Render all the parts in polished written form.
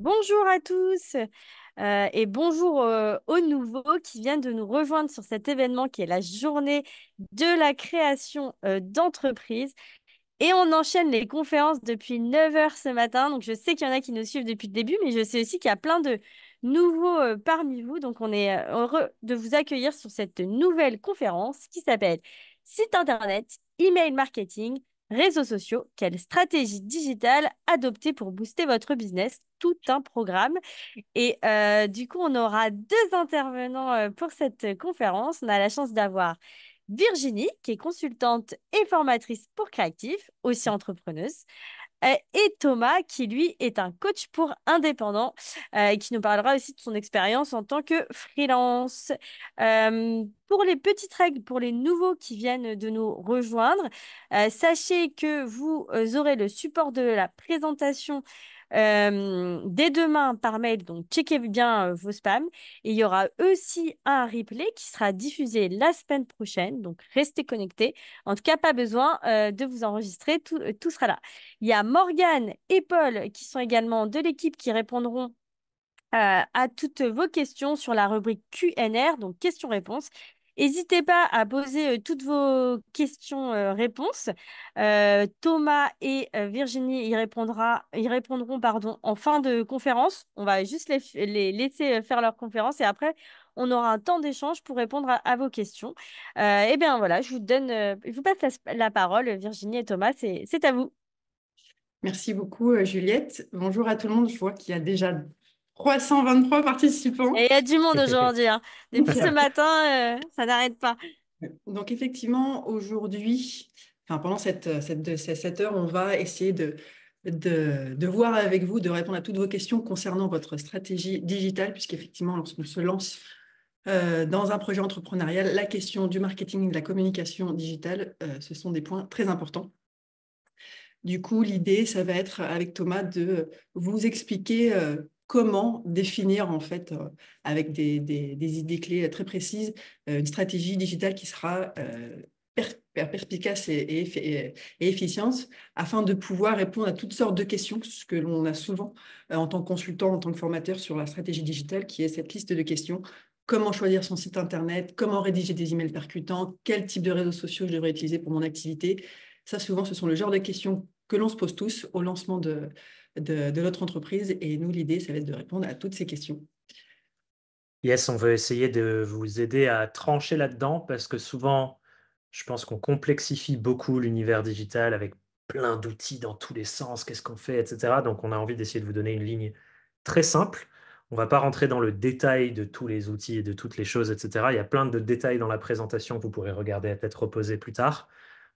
Bonjour à tous et bonjour aux nouveaux qui viennent de nous rejoindre sur cet événement qui est la journée de la création d'entreprise. Et on enchaîne les conférences depuis 9 heures ce matin. Donc je sais qu'il y en a qui nous suivent depuis le début, mais je sais aussi qu'il y a plein de nouveaux parmi vous. Donc on est heureux de vous accueillir sur cette nouvelle conférence qui s'appelle Site Internet, Email Marketing, réseaux sociaux, quelle stratégie digitale adopter pour booster votre business? Tout un programme. Et du coup, on aura deux intervenants pour cette conférence. On a la chance d'avoir Virginie, qui est consultante et formatrice pour créatifs, aussi entrepreneuse, et Thomas, qui lui est un coach pour indépendants, et qui nous parlera aussi de son expérience en tant que freelance. Pour les petites règles, pour les nouveaux qui viennent de nous rejoindre, sachez que vous aurez le support de la présentation dès demain par mail, donc checkez bien vos spams. Et il y aura aussi un replay qui sera diffusé la semaine prochaine, donc restez connectés. En tout cas, pas besoin de vous enregistrer, tout sera là. Il y a Morgane et Paul qui sont également de l'équipe qui répondront à toutes vos questions sur la rubrique Q&R, donc questions-réponses. N'hésitez pas à poser toutes vos questions-réponses. Thomas et Virginie y répondront pardon, en fin de conférence. On va juste les laisser faire leur conférence et après, on aura un temps d'échange pour répondre à vos questions. Eh bien voilà, je vous passe la parole, Virginie et Thomas, c'est à vous. Merci beaucoup, Juliette. Bonjour à tout le monde. Je vois qu'il y a déjà 323 Et participants. il y a du monde aujourd'hui, hein. Depuis ce matin, ça n'arrête pas. Donc, effectivement, aujourd'hui, enfin, pendant cette heure, on va essayer de voir avec vous, de répondre à toutes vos questions concernant votre stratégie digitale, puisqu'effectivement, lorsqu'on se lance dans un projet entrepreneurial, la question du marketing et de la communication digitale, ce sont des points très importants. Du coup, l'idée, ça va être avec Thomas de vous expliquer comment définir en fait avec des idées clés très précises une stratégie digitale qui sera perspicace et efficiente afin de pouvoir répondre à toutes sortes de questions, ce que l'on a souvent en tant que consultant, en tant que formateur sur la stratégie digitale, qui est cette liste de questions. Comment choisir son site internet? Comment rédiger des emails percutants? Quel type de réseaux sociaux je devrais utiliser pour mon activité? Ça, souvent, ce sont le genre de questions que l'on se pose tous au lancement de notre entreprise. Et nous, l'idée, ça va être de répondre à toutes ces questions. Yes, on veut essayer de vous aider à trancher là-dedans parce que souvent, je pense qu'on complexifie beaucoup l'univers digital avec plein d'outils dans tous les sens, qu'est-ce qu'on fait, etc. Donc, on a envie d'essayer de vous donner une ligne très simple. On ne va pas rentrer dans le détail de tous les outils et de toutes les choses, etc. Il y a plein de détails dans la présentation que vous pourrez regarder à tête reposée plus tard.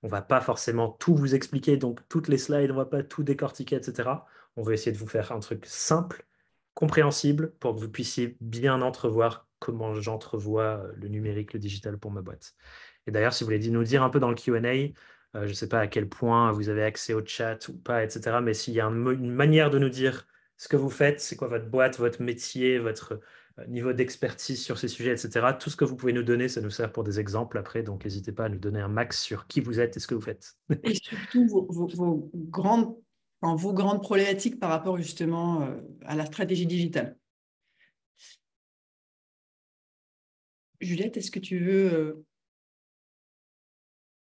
On ne va pas forcément tout vous expliquer, donc toutes les slides, on ne va pas tout décortiquer, etc. On veut essayer de vous faire un truc simple compréhensible pour que vous puissiez bien entrevoir comment j'entrevois le numérique, le digital pour ma boîte. Et d'ailleurs, si vous voulez nous dire un peu dans le Q&A, je ne sais pas à quel point vous avez accès au chat ou pas, etc. Mais s'il y a une manière de nous dire ce que vous faites, c'est quoi votre boîte, votre métier, votre niveau d'expertise sur ces sujets, etc. Tout ce que vous pouvez nous donner, ça nous sert pour des exemples après. Donc, n'hésitez pas à nous donner un max sur qui vous êtes et ce que vous faites. Et surtout, vos grandes problématiques par rapport justement à la stratégie digitale. Juliette, est-ce que tu veux...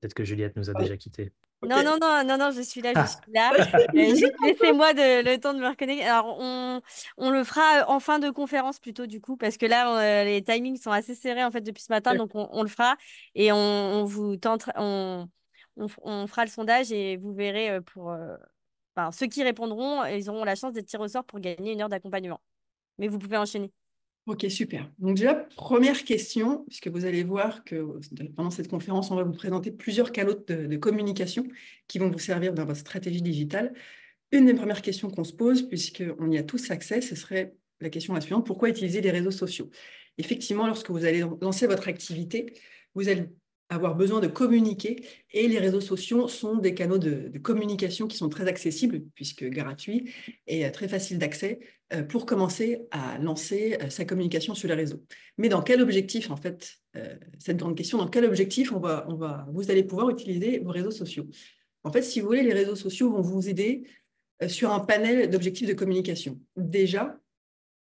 Peut-être que Juliette nous a parler? déjà quittés. Ok. Non, non, non, non, non, je suis là, je suis Ah. là. Juste laissez-moi le temps de me reconnecter. Alors, on le fera en fin de conférence plutôt, du coup, parce que là, les timings sont assez serrés, en fait, depuis ce matin. Donc, on le fera et on vous tente, on fera le sondage et vous verrez enfin, ceux qui répondront, ils auront la chance d'être tirés au sort pour gagner une heure d'accompagnement. Mais vous pouvez enchaîner. Ok, super. Donc déjà, première question, puisque vous allez voir que pendant cette conférence, on va vous présenter plusieurs canaux de communication qui vont vous servir dans votre stratégie digitale. Une des premières questions qu'on se pose, puisqu'on y a tous accès, ce serait la question la suivante: pourquoi utiliser les réseaux sociaux? Effectivement, lorsque vous allez lancer votre activité, vous allez avoir besoin de communiquer et les réseaux sociaux sont des canaux de communication qui sont très accessibles, puisque gratuits et très faciles d'accès pour commencer à lancer sa communication sur les réseaux. Mais dans quel objectif, en fait, cette grande question, dans quel objectif vous allez pouvoir utiliser vos réseaux sociaux? En fait, si vous voulez, les réseaux sociaux vont vous aider sur un panel d'objectifs de communication. Déjà,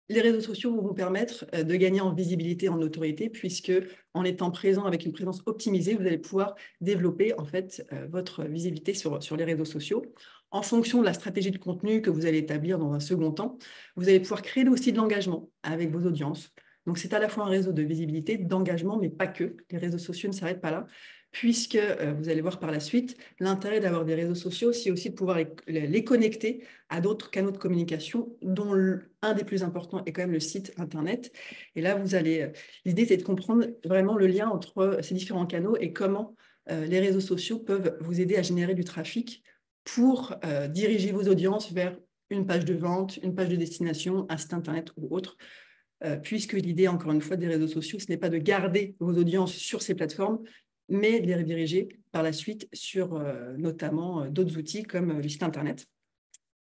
les réseaux sociaux vont vous permettre de gagner en visibilité, en notoriété, puisque en étant présent avec une présence optimisée, vous allez pouvoir développer en fait votre visibilité sur les réseaux sociaux. En fonction de la stratégie de contenu que vous allez établir dans un second temps, vous allez pouvoir créer aussi de l'engagement avec vos audiences. Donc, c'est à la fois un réseau de visibilité, d'engagement, mais pas que. Les réseaux sociaux ne s'arrêtent pas là, puisque vous allez voir par la suite, l'intérêt d'avoir des réseaux sociaux, c'est aussi de pouvoir les connecter à d'autres canaux de communication, dont un des plus importants est quand même le site Internet. Et là, l'idée, c'est de comprendre vraiment le lien entre ces différents canaux et comment les réseaux sociaux peuvent vous aider à générer du trafic pour diriger vos audiences vers une page de vente, une page de destination, un site Internet ou autre. Puisque l'idée, encore une fois, des réseaux sociaux, ce n'est pas de garder vos audiences sur ces plateformes, mais de les rediriger par la suite sur notamment d'autres outils comme le site Internet.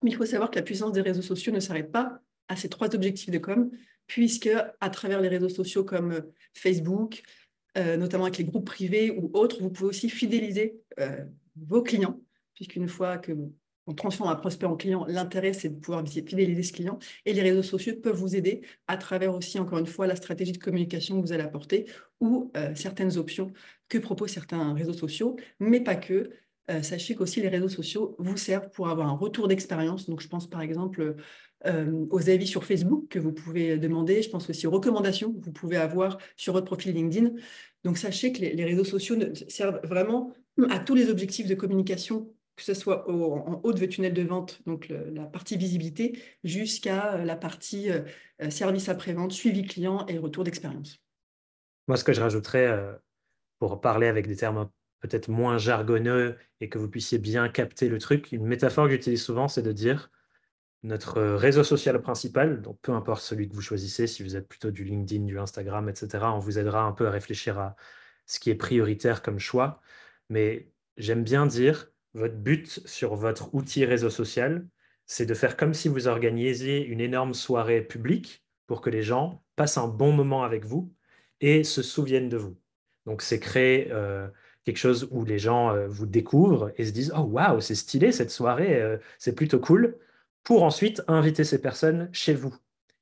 Mais il faut savoir que la puissance des réseaux sociaux ne s'arrête pas à ces 3 objectifs de com, puisque à travers les réseaux sociaux comme Facebook, notamment avec les groupes privés ou autres, vous pouvez aussi fidéliser vos clients, puisqu'une fois qu'on transforme un prospect en client, l'intérêt, c'est de pouvoir fidéliser ce client. Et les réseaux sociaux peuvent vous aider à travers aussi, encore une fois, la stratégie de communication que vous allez apporter ou certaines options que proposent certains réseaux sociaux, mais pas que. Sachez qu'aussi les réseaux sociaux vous servent pour avoir un retour d'expérience. Donc, je pense par exemple aux avis sur Facebook que vous pouvez demander. Je pense aussi aux recommandations que vous pouvez avoir sur votre profil LinkedIn. Donc, sachez que les réseaux sociaux servent vraiment à tous les objectifs de communication, que ce soit en haut de votre tunnel de vente, donc la partie visibilité, jusqu'à la partie service après-vente, suivi client et retour d'expérience. Moi, ce que je rajouterais, pour parler avec des termes peut-être moins jargonneux et que vous puissiez bien capter le truc, une métaphore que j'utilise souvent, c'est de dire notre réseau social principal, donc peu importe celui que vous choisissez, si vous êtes plutôt du LinkedIn, du Instagram, etc., on vous aidera un peu à réfléchir à ce qui est prioritaire comme choix. Mais j'aime bien dire, votre but sur votre outil réseau social, c'est de faire comme si vous organisiez une énorme soirée publique pour que les gens passent un bon moment avec vous et se souviennent de vous. Donc, c'est créer quelque chose où les gens vous découvrent et se disent, oh waouh, c'est stylé cette soirée, c'est plutôt cool, pour ensuite inviter ces personnes chez vous.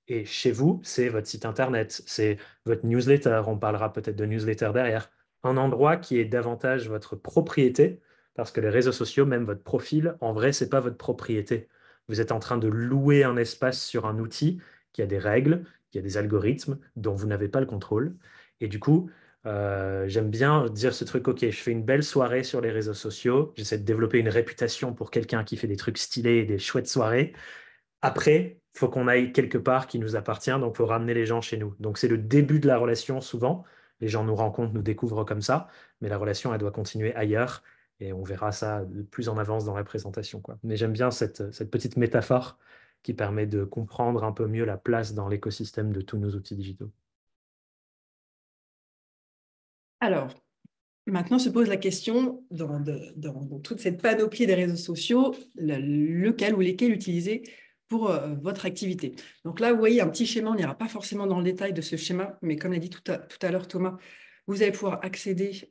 Et chez vous, c'est votre site internet, c'est votre newsletter, on parlera peut-être de newsletter derrière, un endroit qui est davantage votre propriété, parce que les réseaux sociaux, même votre profil, en vrai, c'est pas votre propriété. Vous êtes en train de louer un espace sur un outil qui a des règles, qui a des algorithmes dont vous n'avez pas le contrôle. Et du coup, j'aime bien dire ce truc, ok, je fais une belle soirée sur les réseaux sociaux, j'essaie de développer une réputation pour quelqu'un qui fait des trucs stylés et des chouettes soirées. Après, il faut qu'on aille quelque part qui nous appartient, donc il faut ramener les gens chez nous. Donc c'est le début de la relation souvent. Les gens nous rencontrent, nous découvrent comme ça, mais la relation, elle doit continuer ailleurs et on verra ça de plus en avance dans la présentation, quoi. Mais j'aime bien cette petite métaphore qui permet de comprendre un peu mieux la place dans l'écosystème de tous nos outils digitaux. Alors, maintenant se pose la question, dans toute cette panoplie des réseaux sociaux, lequel ou lesquels utiliser pour votre activité. Donc là, vous voyez un petit schéma, on n'ira pas forcément dans le détail de ce schéma, mais comme l'a dit tout à l'heure Thomas, vous allez pouvoir accéder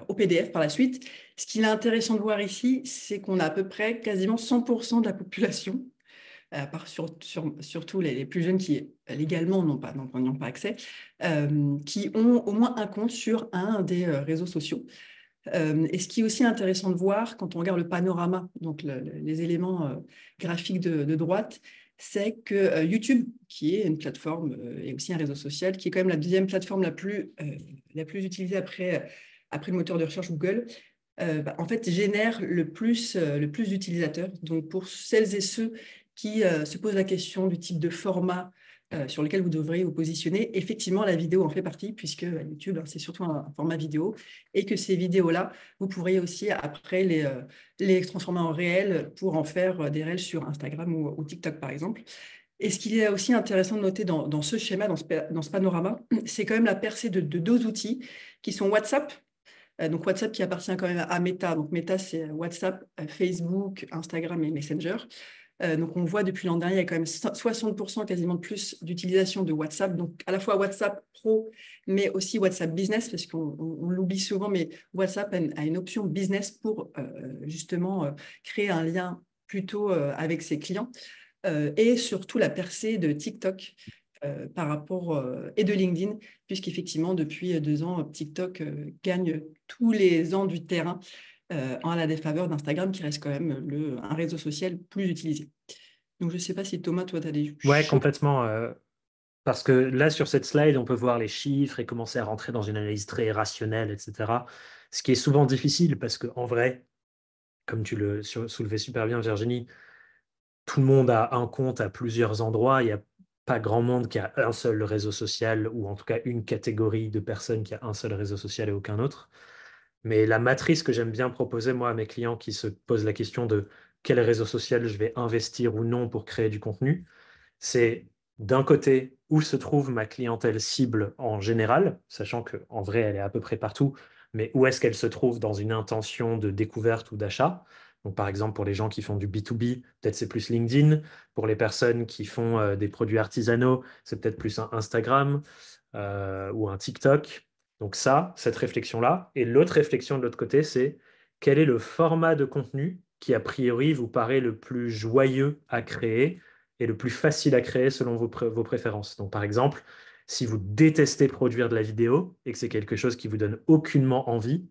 au PDF par la suite. Ce qu'il est intéressant de voir ici, c'est qu'on a à peu près quasiment 100% de la population, surtout les plus jeunes qui légalement n'y ont pas accès, qui ont au moins un compte sur un des réseaux sociaux. Et ce qui est aussi intéressant de voir quand on regarde le panorama, donc les éléments graphiques de droite, c'est que YouTube, qui est une plateforme et aussi un réseau social, qui est quand même la deuxième plateforme la plus utilisée après le moteur de recherche Google, en fait, génère le plus d'utilisateurs. Donc, pour celles et ceux qui se posent la question du type de format sur lequel vous devriez vous positionner, effectivement, la vidéo en fait partie, puisque YouTube, c'est surtout un format vidéo, et que ces vidéos-là, vous pourriez aussi après les transformer en réels pour en faire des réels sur Instagram ou TikTok, par exemple. Et ce qui est aussi intéressant de noter dans ce schéma, dans ce panorama, c'est quand même la percée de 2 outils qui sont WhatsApp. Donc WhatsApp qui appartient quand même à Meta. Donc Meta, c'est WhatsApp, Facebook, Instagram et Messenger. Donc on voit depuis l'an dernier, il y a quand même 60% quasiment de plus d'utilisation de WhatsApp. Donc à la fois WhatsApp Pro, mais aussi WhatsApp Business, parce qu'on l'oublie souvent, mais WhatsApp a une option business pour justement créer un lien plutôt avec ses clients et surtout la percée de TikTok par rapport et de LinkedIn, puisqu'effectivement, depuis 2 ans, TikTok gagne tous les ans du terrain en la défaveur d'Instagram, qui reste quand même un réseau social plus utilisé. Donc, je ne sais pas si Thomas, toi, tu as des Ouais, choses. complètement. Parce que là, sur cette slide, on peut voir les chiffres et commencer à rentrer dans une analyse très rationnelle, etc. Ce qui est souvent difficile parce qu'en vrai, comme tu le soulevais super bien, Virginie, tout le monde a un compte à plusieurs endroits. Il n'y a pas grand monde qui a un seul réseau social ou en tout cas une catégorie de personnes qui a un seul réseau social et aucun autre. Mais la matrice que j'aime bien proposer, moi, à mes clients qui se posent la question de quel réseau social je vais investir ou non pour créer du contenu, c'est d'un côté où se trouve ma clientèle cible en général, sachant qu'en vrai, elle est à peu près partout, mais où est-ce qu'elle se trouve dans une intention de découverte ou d'achat. Donc, par exemple, pour les gens qui font du B2B, peut-être c'est plus LinkedIn. Pour les personnes qui font des produits artisanaux, c'est peut-être plus un Instagram ou un TikTok. Donc ça, cette réflexion-là. Et l'autre réflexion de l'autre côté, c'est quel est le format de contenu qui, a priori, vous paraît le plus joyeux à créer et le plus facile à créer selon vos préférences. Donc, par exemple, si vous détestez produire de la vidéo et que c'est quelque chose qui vous donne aucunement envie,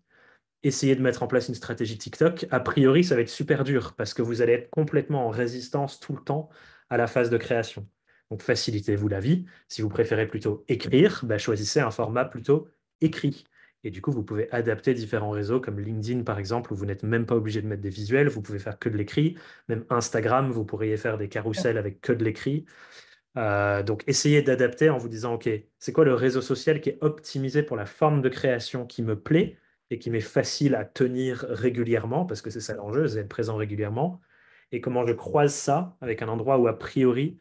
essayez de mettre en place une stratégie TikTok. A priori, ça va être super dur parce que vous allez être complètement en résistance tout le temps à la phase de création. Donc, facilitez-vous la vie. Si vous préférez plutôt écrire, bah, choisissez un format plutôt écrit. Et du coup, vous pouvez adapter différents réseaux comme LinkedIn, par exemple, où vous n'êtes même pas obligé de mettre des visuels, vous pouvez faire que de l'écrit. Même Instagram, vous pourriez faire des carousels avec que de l'écrit. Donc, essayez d'adapter en vous disant, OK, c'est quoi le réseau social qui est optimisé pour la forme de création qui me plaît et qui m'est facile à tenir régulièrement, parce que c'est ça l'enjeu, c'est être présent régulièrement, et comment je croise ça avec un endroit où, a priori,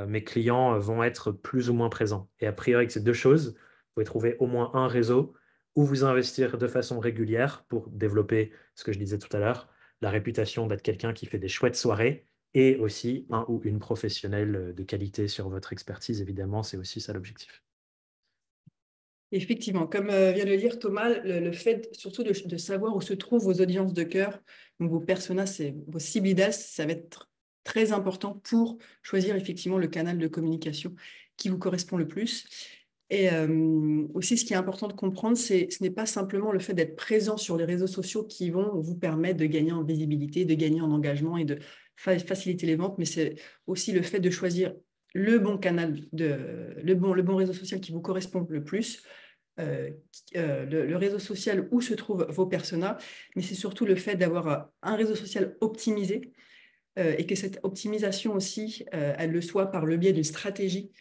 mes clients vont être plus ou moins présents. Et a priori, avec ces deux choses, vous pouvez trouver au moins un réseau où vous investir de façon régulière pour développer ce que je disais tout à l'heure, la réputation d'être quelqu'un qui fait des chouettes soirées et aussi un ou une professionnelle de qualité sur votre expertise, évidemment, c'est aussi ça l'objectif. Effectivement, comme vient de le dire Thomas, le fait surtout de savoir où se trouvent vos audiences de cœur, donc vos personas, vos cibles idéales, ça va être très important pour choisir effectivement le canal de communication qui vous correspond le plus. Et aussi, ce qui est important de comprendre, ce n'est pas simplement le fait d'être présent sur les réseaux sociaux qui vont vous permettre de gagner en visibilité, de gagner en engagement et de faciliter les ventes, mais c'est aussi le fait de choisir le bon canal, le bon réseau social qui vous correspond le plus, le réseau social où se trouvent vos personas, mais c'est surtout le fait d'avoir un réseau social optimisé et que cette optimisation aussi, elle le soit par le biais d'une stratégie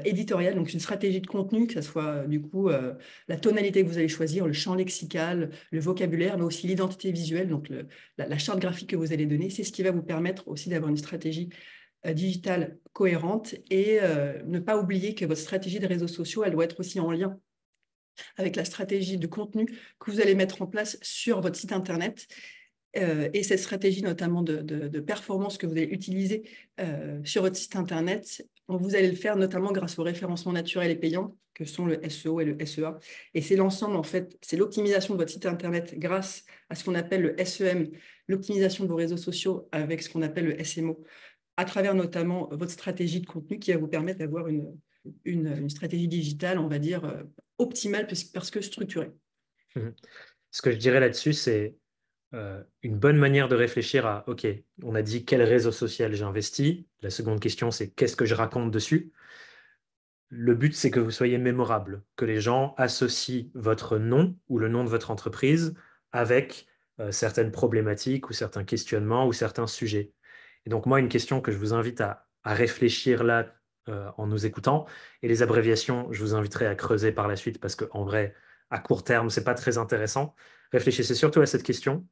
éditoriale, donc une stratégie de contenu, que ce soit du coup la tonalité que vous allez choisir, le champ lexical, le vocabulaire, mais aussi l'identité visuelle, donc la charte graphique que vous allez donner. C'est ce qui va vous permettre aussi d'avoir une stratégie digitale cohérente et ne pas oublier que votre stratégie de réseaux sociaux, elle doit être aussi en lien avec la stratégie de contenu que vous allez mettre en place sur votre site Internet. Et cette stratégie notamment de performance que vous allez utiliser sur votre site Internet, vous allez le faire notamment grâce au référencement naturel et payant, que sont le SEO et le SEA. Et c'est l'ensemble, en fait, c'est l'optimisation de votre site Internet grâce à ce qu'on appelle le SEM, l'optimisation de vos réseaux sociaux avec ce qu'on appelle le SMO, à travers notamment votre stratégie de contenu qui va vous permettre d'avoir une stratégie digitale, on va dire, optimale parce que structurée. Mhm. Ce que je dirais là-dessus, c'est une bonne manière de réfléchir à, OK, on a dit quel réseau social j'ai investi. La seconde question, c'est qu'est-ce que je raconte dessus. Le but, c'est que vous soyez mémorable, que les gens associent votre nom ou le nom de votre entreprise avec certaines problématiques ou certains questionnements ou certains sujets. Et donc, moi, une question que je vous invite à réfléchir là en nous écoutant, et les abréviations, je vous inviterai à creuser par la suite parce qu'en vrai, à court terme, c'est pas très intéressant. Réfléchissez surtout à cette question.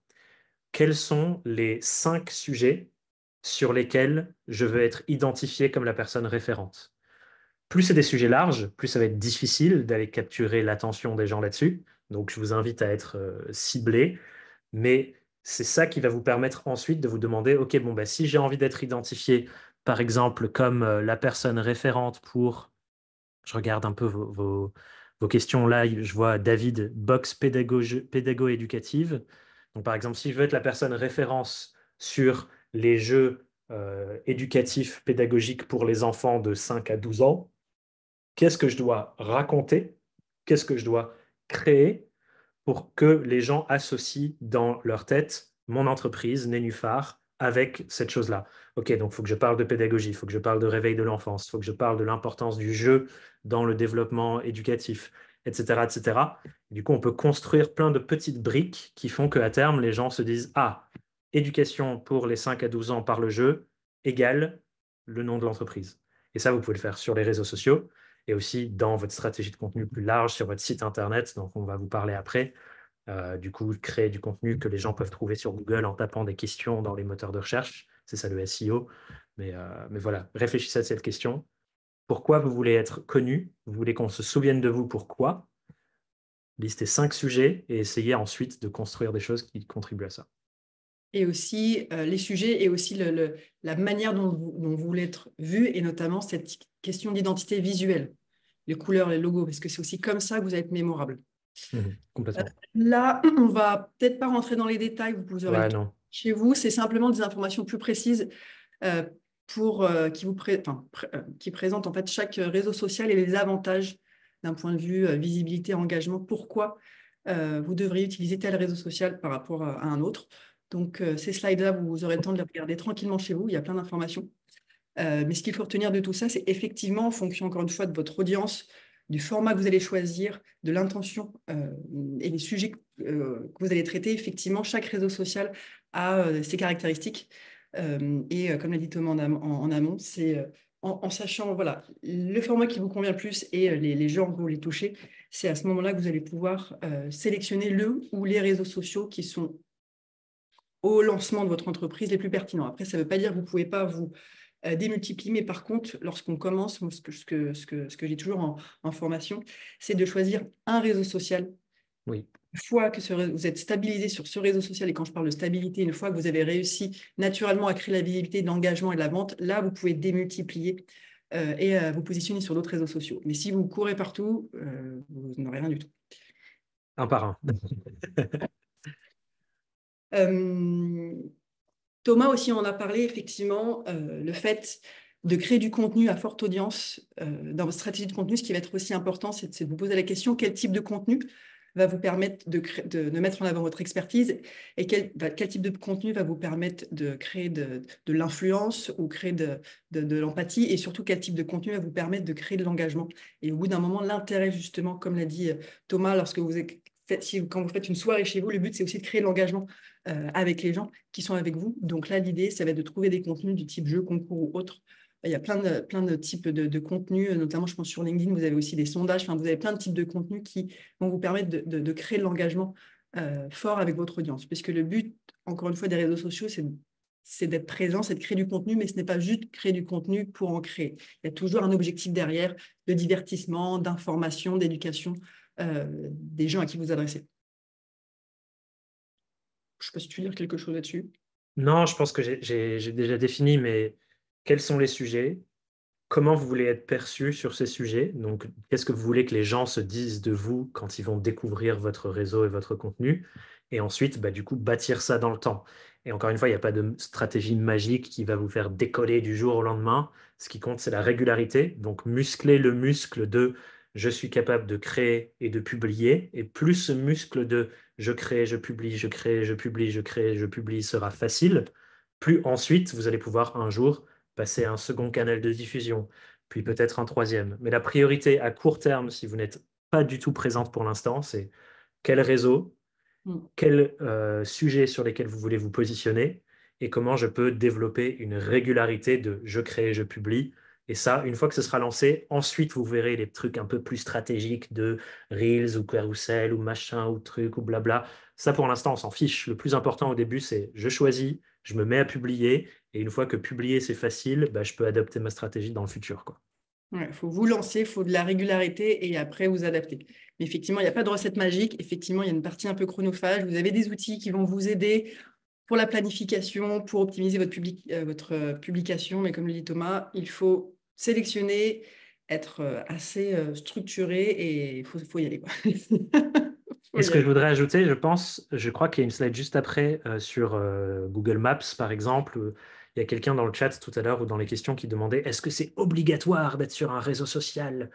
Quels sont les 5 sujets sur lesquels je veux être identifié comme la personne référente? Plus c'est des sujets larges, plus ça va être difficile d'aller capturer l'attention des gens là-dessus. Donc, je vous invite à être ciblé. Mais c'est ça qui va vous permettre ensuite de vous demander, OK, bon, bah, si j'ai envie d'être identifié, par exemple, comme la personne référente pour, je regarde un peu vos questions là, je vois David, box pédago-éducative. Donc, par exemple, si je veux être la personne référence sur les jeux éducatifs, pédagogiques pour les enfants de 5 à 12 ans. Qu'est-ce que je dois raconter? Qu'est-ce que je dois créer pour que les gens associent dans leur tête mon entreprise, Nénuphar, avec cette chose-là. OK, donc il faut que je parle de pédagogie, il faut que je parle de réveil de l'enfance, il faut que je parle de l'importance du jeu dans le développement éducatif, etc., etc. Du coup, on peut construire plein de petites briques qui font qu'à terme, les gens se disent, ah, éducation pour les 5 à 12 ans par le jeu égale le nom de l'entreprise. Et ça, vous pouvez le faire sur les réseaux sociaux et aussi dans votre stratégie de contenu plus large sur votre site Internet, dont on va vous parler après. Du coup, créer du contenu que les gens peuvent trouver sur Google en tapant des questions dans les moteurs de recherche. C'est ça le SEO. Mais voilà, réfléchissez à cette question. Pourquoi vous voulez être connu? Vous voulez qu'on se souvienne de vous? Pourquoi? Listez 5 sujets et essayez ensuite de construire des choses qui contribuent à ça. Et aussi les sujets et aussi la manière dont vous voulez être vu, et notamment cette question d'identité visuelle, les couleurs, les logos, parce que c'est aussi comme ça que vous allez être mémorable. Complètement. Là, on va peut-être pas rentrer dans les détails, vous aurez Ouais, le temps non. chez vous, c'est simplement des informations plus précises qui présentent en fait chaque réseau social et les avantages d'un point de vue visibilité, engagement, pourquoi vous devriez utiliser tel réseau social par rapport à un autre. Donc, ces slides-là, vous aurez le temps de les regarder tranquillement chez vous. Il y a plein d'informations. Mais ce qu'il faut retenir de tout ça, c'est effectivement, en fonction, encore une fois, de votre audience, du format que vous allez choisir, de l'intention et des sujets que vous allez traiter, effectivement, chaque réseau social a ses caractéristiques. Comme l'a dit Thomas en amont, c'est en sachant voilà, le format qui vous convient le plus et les gens que vous voulez toucher, c'est à ce moment-là que vous allez pouvoir sélectionner le ou les réseaux sociaux qui sont au lancement de votre entreprise les plus pertinents. Après, ça ne veut pas dire que vous ne pouvez pas vous démultiplier, mais par contre, lorsqu'on commence, ce que j'ai toujours en formation, c'est de choisir un réseau social. Oui. Une fois que vous êtes stabilisé sur ce réseau social, et quand je parle de stabilité, une fois que vous avez réussi naturellement à créer la visibilité, l'engagement et la vente, là, vous pouvez démultiplier et vous positionner sur d'autres réseaux sociaux. Mais si vous courez partout, vous n'aurez rien du tout. Un par un. Thomas aussi en a parlé, effectivement, le fait de créer du contenu à forte audience dans votre stratégie de contenu. Ce qui va être aussi important, c'est de vous poser la question, quel type de contenu va vous permettre de mettre en avant votre expertise et quel type de contenu va vous permettre de créer de l'influence ou créer de l'empathie, et surtout quel type de contenu va vous permettre de créer de l'engagement. Et au bout d'un moment, l'intérêt, justement, comme l'a dit Thomas, quand vous faites une soirée chez vous, le but, c'est aussi de créer de l'engagement avec les gens qui sont avec vous. Donc là, l'idée, ça va être de trouver des contenus du type jeu, concours ou autre. Il y a plein de types de contenus, notamment, je pense, sur LinkedIn, vous avez aussi des sondages. Enfin, vous avez plein de types de contenus qui vont vous permettre de créer de l'engagement fort avec votre audience. Puisque le but, encore une fois, des réseaux sociaux, c'est d'être présent, c'est de créer du contenu, mais ce n'est pas juste créer du contenu pour en créer. Il y a toujours un objectif derrière de divertissement, d'information, d'éducation des gens à qui vous adressez. Je ne sais pas si tu veux dire quelque chose là-dessus. Non, je pense que j'ai déjà défini, mais quels sont les sujets? Comment vous voulez être perçu sur ces sujets? Donc, qu'est-ce que vous voulez que les gens se disent de vous quand ils vont découvrir votre réseau et votre contenu? Et ensuite, du coup, bâtir ça dans le temps. Et encore une fois, il n'y a pas de stratégie magique qui va vous faire décoller du jour au lendemain. Ce qui compte, c'est la régularité. Donc, muscler le muscle de je suis capable de créer et de publier. Et plus ce muscle de je crée, je publie, je crée, je publie, je crée, je publie sera facile, plus ensuite vous allez pouvoir un jour passer à un second canal de diffusion, puis peut-être un troisième. Mais la priorité à court terme, si vous n'êtes pas du tout présente pour l'instant, c'est quel réseau, quels sujets sur lesquels vous voulez vous positionner et comment je peux développer une régularité de je crée, je publie. Et ça, une fois que ce sera lancé, ensuite vous verrez les trucs un peu plus stratégiques de Reels ou Carousel ou machin ou truc ou blabla. Ça, pour l'instant, on s'en fiche. Le plus important au début, c'est je choisis, je me mets à publier. Et une fois que publier, c'est facile, je peux adapter ma stratégie dans le futur, quoi. Il faut vous lancer, il faut de la régularité et après vous adapter. Mais effectivement, il n'y a pas de recette magique. Effectivement, il y a une partie un peu chronophage. Vous avez des outils qui vont vous aider pour la planification, pour optimiser votre publication. Mais comme le dit Thomas, il faut sélectionner, être assez structuré et il faut y aller, quoi. Et Oui, ce que je voudrais ajouter, je crois qu'il y a une slide juste après sur Google Maps, par exemple. Il y a quelqu'un dans le chat tout à l'heure ou dans les questions qui demandait est-ce que c'est obligatoire d'être sur un réseau social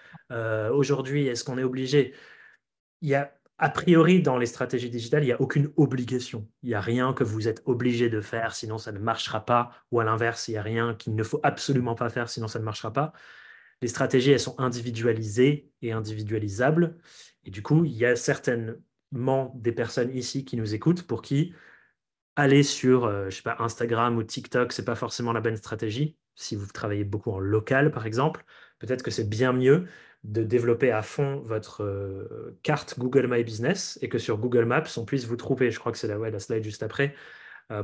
aujourd'hui? Est-ce qu'on est obligé? Il y a, a priori, dans les stratégies digitales, il n'y a aucune obligation. Il n'y a rien que vous êtes obligé de faire, sinon ça ne marchera pas. Ou à l'inverse, il n'y a rien qu'il ne faut absolument pas faire, sinon ça ne marchera pas. Les stratégies, elles sont individualisées et individualisables. Et du coup, il y a certainement des personnes ici qui nous écoutent pour qui aller sur, je sais pas, Instagram ou TikTok, c'est pas forcément la bonne stratégie. Si vous travaillez beaucoup en local, par exemple, peut-être que c'est bien mieux de développer à fond votre carte Google My Business et que sur Google Maps, on puisse vous trouver. Je crois que c'est la slide juste après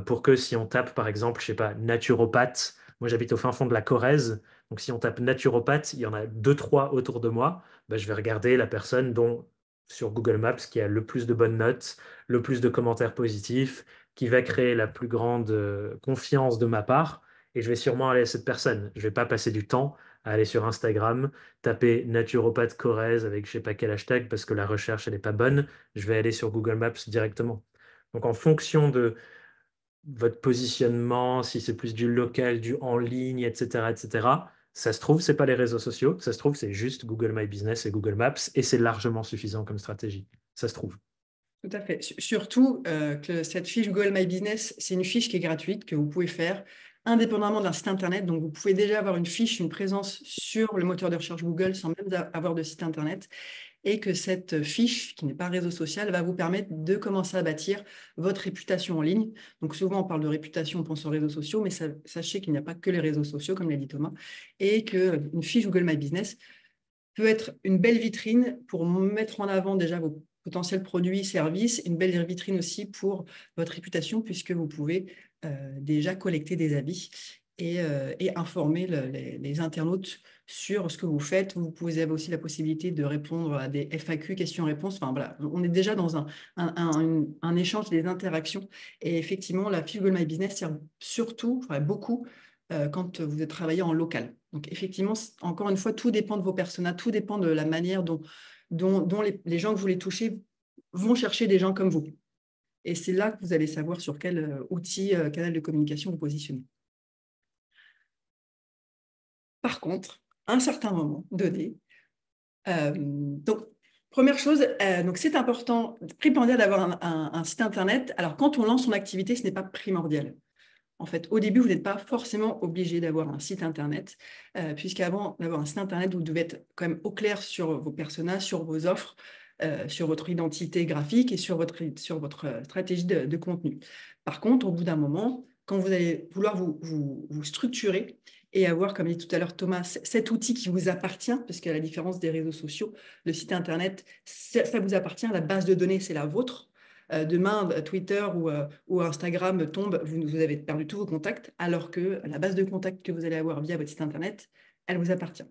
pour que si on tape, par exemple, je sais pas, naturopathe, moi j'habite au fin fond de la Corrèze, donc si on tape naturopathe, il y en a deux, trois autour de moi, bah, je vais regarder la personne dont sur Google Maps qui a le plus de bonnes notes, le plus de commentaires positifs, qui va créer la plus grande confiance de ma part, et je vais sûrement aller à cette personne. Je vais pas passer du temps à aller sur Instagram, taper naturopathe Corrèze avec je sais pas quel hashtag parce que la recherche elle est pas bonne, je vais aller sur Google Maps directement. Donc en fonction de votre positionnement, si c'est plus du local, du en ligne, etc., etc. Ça se trouve, c'est pas les réseaux sociaux. Ça se trouve, c'est juste Google My Business et Google Maps, et c'est largement suffisant comme stratégie. Ça se trouve. tout à fait. Surtout que cette fiche Google My Business, c'est une fiche qui est gratuite, que vous pouvez faire indépendamment d'un site Internet. Donc, vous pouvez déjà avoir une fiche, une présence sur le moteur de recherche Google sans même avoir de site Internet. Et que cette fiche, qui n'est pas un réseau social, va vous permettre de commencer à bâtir votre réputation en ligne. Donc souvent, on parle de réputation, on pense aux réseaux sociaux, mais sachez qu'il n'y a pas que les réseaux sociaux, comme l'a dit Thomas, et qu'une fiche Google My Business peut être une belle vitrine pour mettre en avant déjà vos potentiels produits, services, une belle vitrine aussi pour votre réputation, puisque vous pouvez déjà collecter des avis et informer les internautes sur ce que vous faites. Vous avez aussi la possibilité de répondre à des FAQ, questions-réponses. Enfin, voilà, on est déjà dans un échange, des interactions. Et effectivement, la fiche Google My Business sert surtout, enfin, beaucoup, quand vous êtes travaillé en local. Donc, effectivement, encore une fois, tout dépend de vos personas, tout dépend de la manière dont les gens que vous voulez toucher vont chercher des gens comme vous. Et c'est là que vous allez savoir sur quel outil, canal de communication vous positionnez. Par contre, à un certain moment donné, donc, première chose, donc c'est important, primordial d'avoir un site Internet. Alors, quand on lance son activité, ce n'est pas primordial. En fait, au début, vous n'êtes pas forcément obligé d'avoir un site Internet, puisqu'avant d'avoir un site Internet, vous devez être quand même au clair sur vos personas, sur vos offres, sur votre identité graphique et sur votre stratégie de contenu. Par contre, au bout d'un moment, quand vous allez vouloir vous structurer et avoir, comme dit tout à l'heure Thomas, cet outil qui vous appartient, parce qu'à la différence des réseaux sociaux, le site Internet, ça vous appartient, la base de données, c'est la vôtre. Demain, Twitter ou Instagram tombe, vous avez perdu tous vos contacts, alors que la base de contacts que vous allez avoir via votre site Internet, elle vous appartient.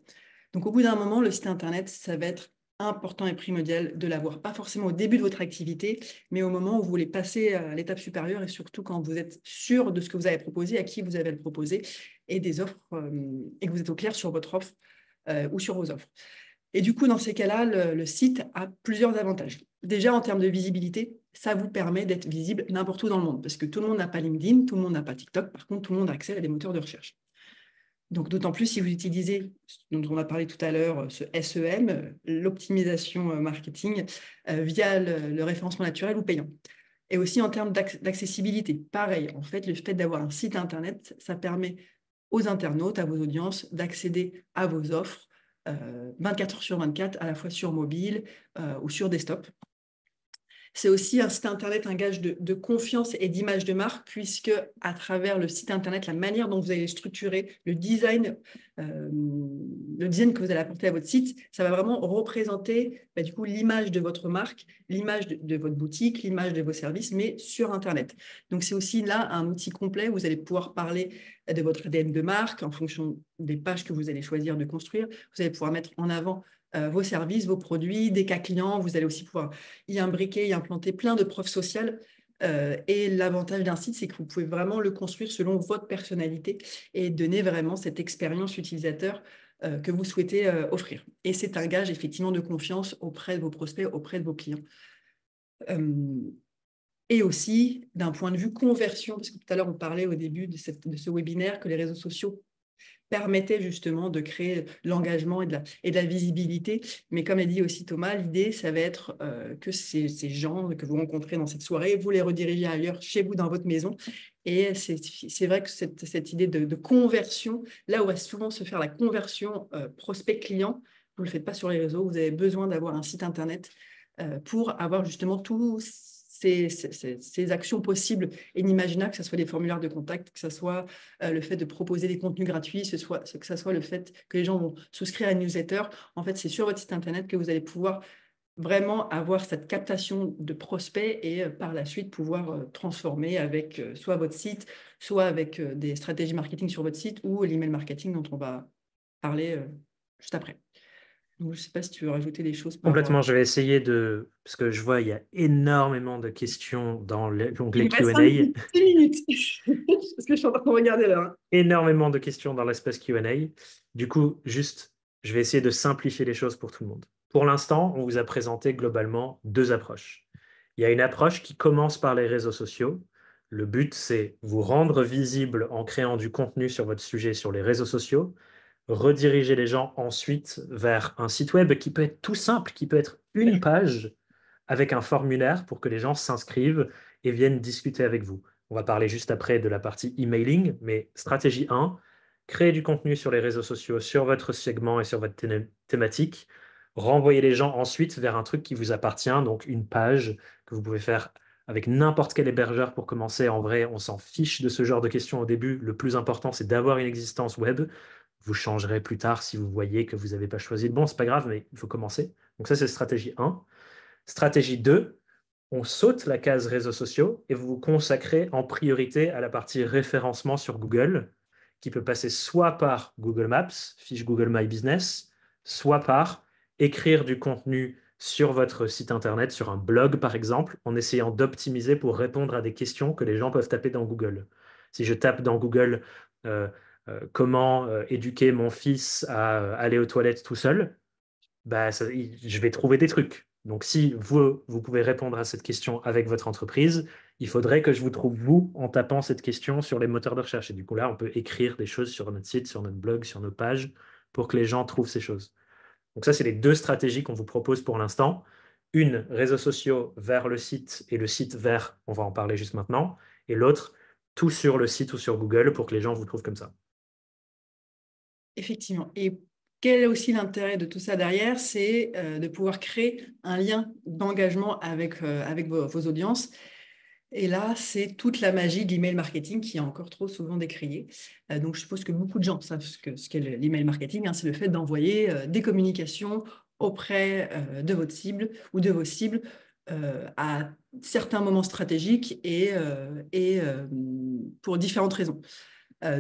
Donc, au bout d'un moment, le site Internet, ça va être important et primordial de l'avoir. Pas forcément au début de votre activité, mais au moment où vous voulez passer à l'étape supérieure et surtout quand vous êtes sûr de ce que vous avez proposé, à qui vous avez le proposé et des offres, et que vous êtes au clair sur votre offre ou sur vos offres. Et du coup, dans ces cas-là, le site a plusieurs avantages. Déjà, en termes de visibilité, ça vous permet d'être visible n'importe où dans le monde, parce que tout le monde n'a pas LinkedIn, tout le monde n'a pas TikTok, par contre, tout le monde a accès à des moteurs de recherche. Donc, d'autant plus si vous utilisez, dont on a parlé tout à l'heure, ce SEM, l'optimisation marketing, via le référencement naturel ou payant. Et aussi en termes d'accessibilité. Pareil, en fait, le fait d'avoir un site Internet, ça permet aux internautes, à vos audiences, d'accéder à vos offres 24 heures sur 24, à la fois sur mobile ou sur desktop. C'est aussi un site Internet, un gage de confiance et d'image de marque, puisque à travers le site Internet, la manière dont vous allez structurer le design que vous allez apporter à votre site, ça va vraiment représenter du coup l'image de votre marque, l'image de votre boutique, l'image de vos services, mais sur Internet. Donc, c'est aussi là un outil complet où vous allez pouvoir parler de votre ADN de marque en fonction des pages que vous allez choisir de construire. Vous allez pouvoir mettre en avant vos services, vos produits, des cas clients. Vous allez aussi pouvoir y imbriquer, y implanter plein de preuves sociales. Et l'avantage d'un site, c'est que vous pouvez vraiment le construire selon votre personnalité et donner vraiment cette expérience utilisateur que vous souhaitez offrir. Et c'est un gage effectivement de confiance auprès de vos prospects, auprès de vos clients. Et aussi d'un point de vue conversion, parce que tout à l'heure on parlait au début de ce webinaire que les réseaux sociaux permettait justement de créer de l'engagement et de la visibilité. Mais comme l'a dit aussi Thomas, l'idée, ça va être que ces gens que vous rencontrez dans cette soirée, vous les redirigez ailleurs, chez vous, dans votre maison. Et c'est vrai que cette idée de conversion, là où va souvent se faire la conversion prospect-client, vous ne le faites pas sur les réseaux, vous avez besoin d'avoir un site Internet pour avoir justement tous ces actions possibles et inimaginables, que ce soit des formulaires de contact, que ce soit le fait de proposer des contenus gratuits, que ce soit le fait que les gens vont souscrire à une newsletter. En fait, c'est sur votre site Internet que vous allez pouvoir vraiment avoir cette captation de prospects et par la suite pouvoir transformer avec soit votre site, soit avec des stratégies marketing sur votre site ou l'email marketing dont on va parler juste après. Donc, je ne sais pas si tu veux rajouter des choses par rapport à... Complètement, je vais essayer parce que je vois, il y a énormément de questions dans Il l'onglet me reste Q&A. 5 minutes, parce que je suis en train de regarder là. Hein. Énormément de questions dans l'espace Q&A. Du coup, juste, je vais essayer de simplifier les choses pour tout le monde. Pour l'instant, on vous a présenté globalement deux approches. Il y a une approche qui commence par les réseaux sociaux. Le but, c'est vous rendre visible en créant du contenu sur votre sujet sur les réseaux sociaux, rediriger les gens ensuite vers un site web qui peut être tout simple, qui peut être une page avec un formulaire pour que les gens s'inscrivent et viennent discuter avec vous. On va parler juste après de la partie emailing, mais stratégie 1, créer du contenu sur les réseaux sociaux, sur votre segment et sur votre thématique. Renvoyer les gens ensuite vers un truc qui vous appartient, donc une page que vous pouvez faire avec n'importe quel hébergeur pour commencer. En vrai, on s'en fiche de ce genre de questions au début. Le plus important, c'est d'avoir une existence web. Vous changerez plus tard si vous voyez que vous n'avez pas choisi le bon, c'est pas grave, mais il faut commencer. Donc ça, c'est stratégie 1. Stratégie 2, on saute la case réseaux sociaux et vous vous consacrez en priorité à la partie référencement sur Google, qui peut passer soit par Google Maps, fiche Google My Business, soit par écrire du contenu sur votre site internet, sur un blog par exemple, en essayant d'optimiser pour répondre à des questions que les gens peuvent taper dans Google. Si je tape dans Google comment éduquer mon fils à aller aux toilettes tout seul, bah, je vais trouver des trucs. Donc, si vous pouvez répondre à cette question avec votre entreprise, il faudrait que je vous trouve, vous, en tapant cette question sur les moteurs de recherche. Et du coup, là, on peut écrire des choses sur notre site, sur notre blog, sur nos pages, pour que les gens trouvent ces choses. Donc, ça, c'est les deux stratégies qu'on vous propose pour l'instant. Une, réseaux sociaux vers le site et le site vers, on va en parler juste maintenant. Et l'autre, tout sur le site ou sur Google pour que les gens vous trouvent comme ça. Effectivement. Et quel est aussi l'intérêt de tout ça derrière? C'est de pouvoir créer un lien d'engagement avec vos audiences. Et là, c'est toute la magie de l'email marketing qui est encore trop souvent décriée. Donc, je suppose que beaucoup de gens savent ce qu'est l'email marketing. Hein, c'est le fait d'envoyer des communications auprès de votre cible ou de vos cibles à certains moments stratégiques et pour différentes raisons.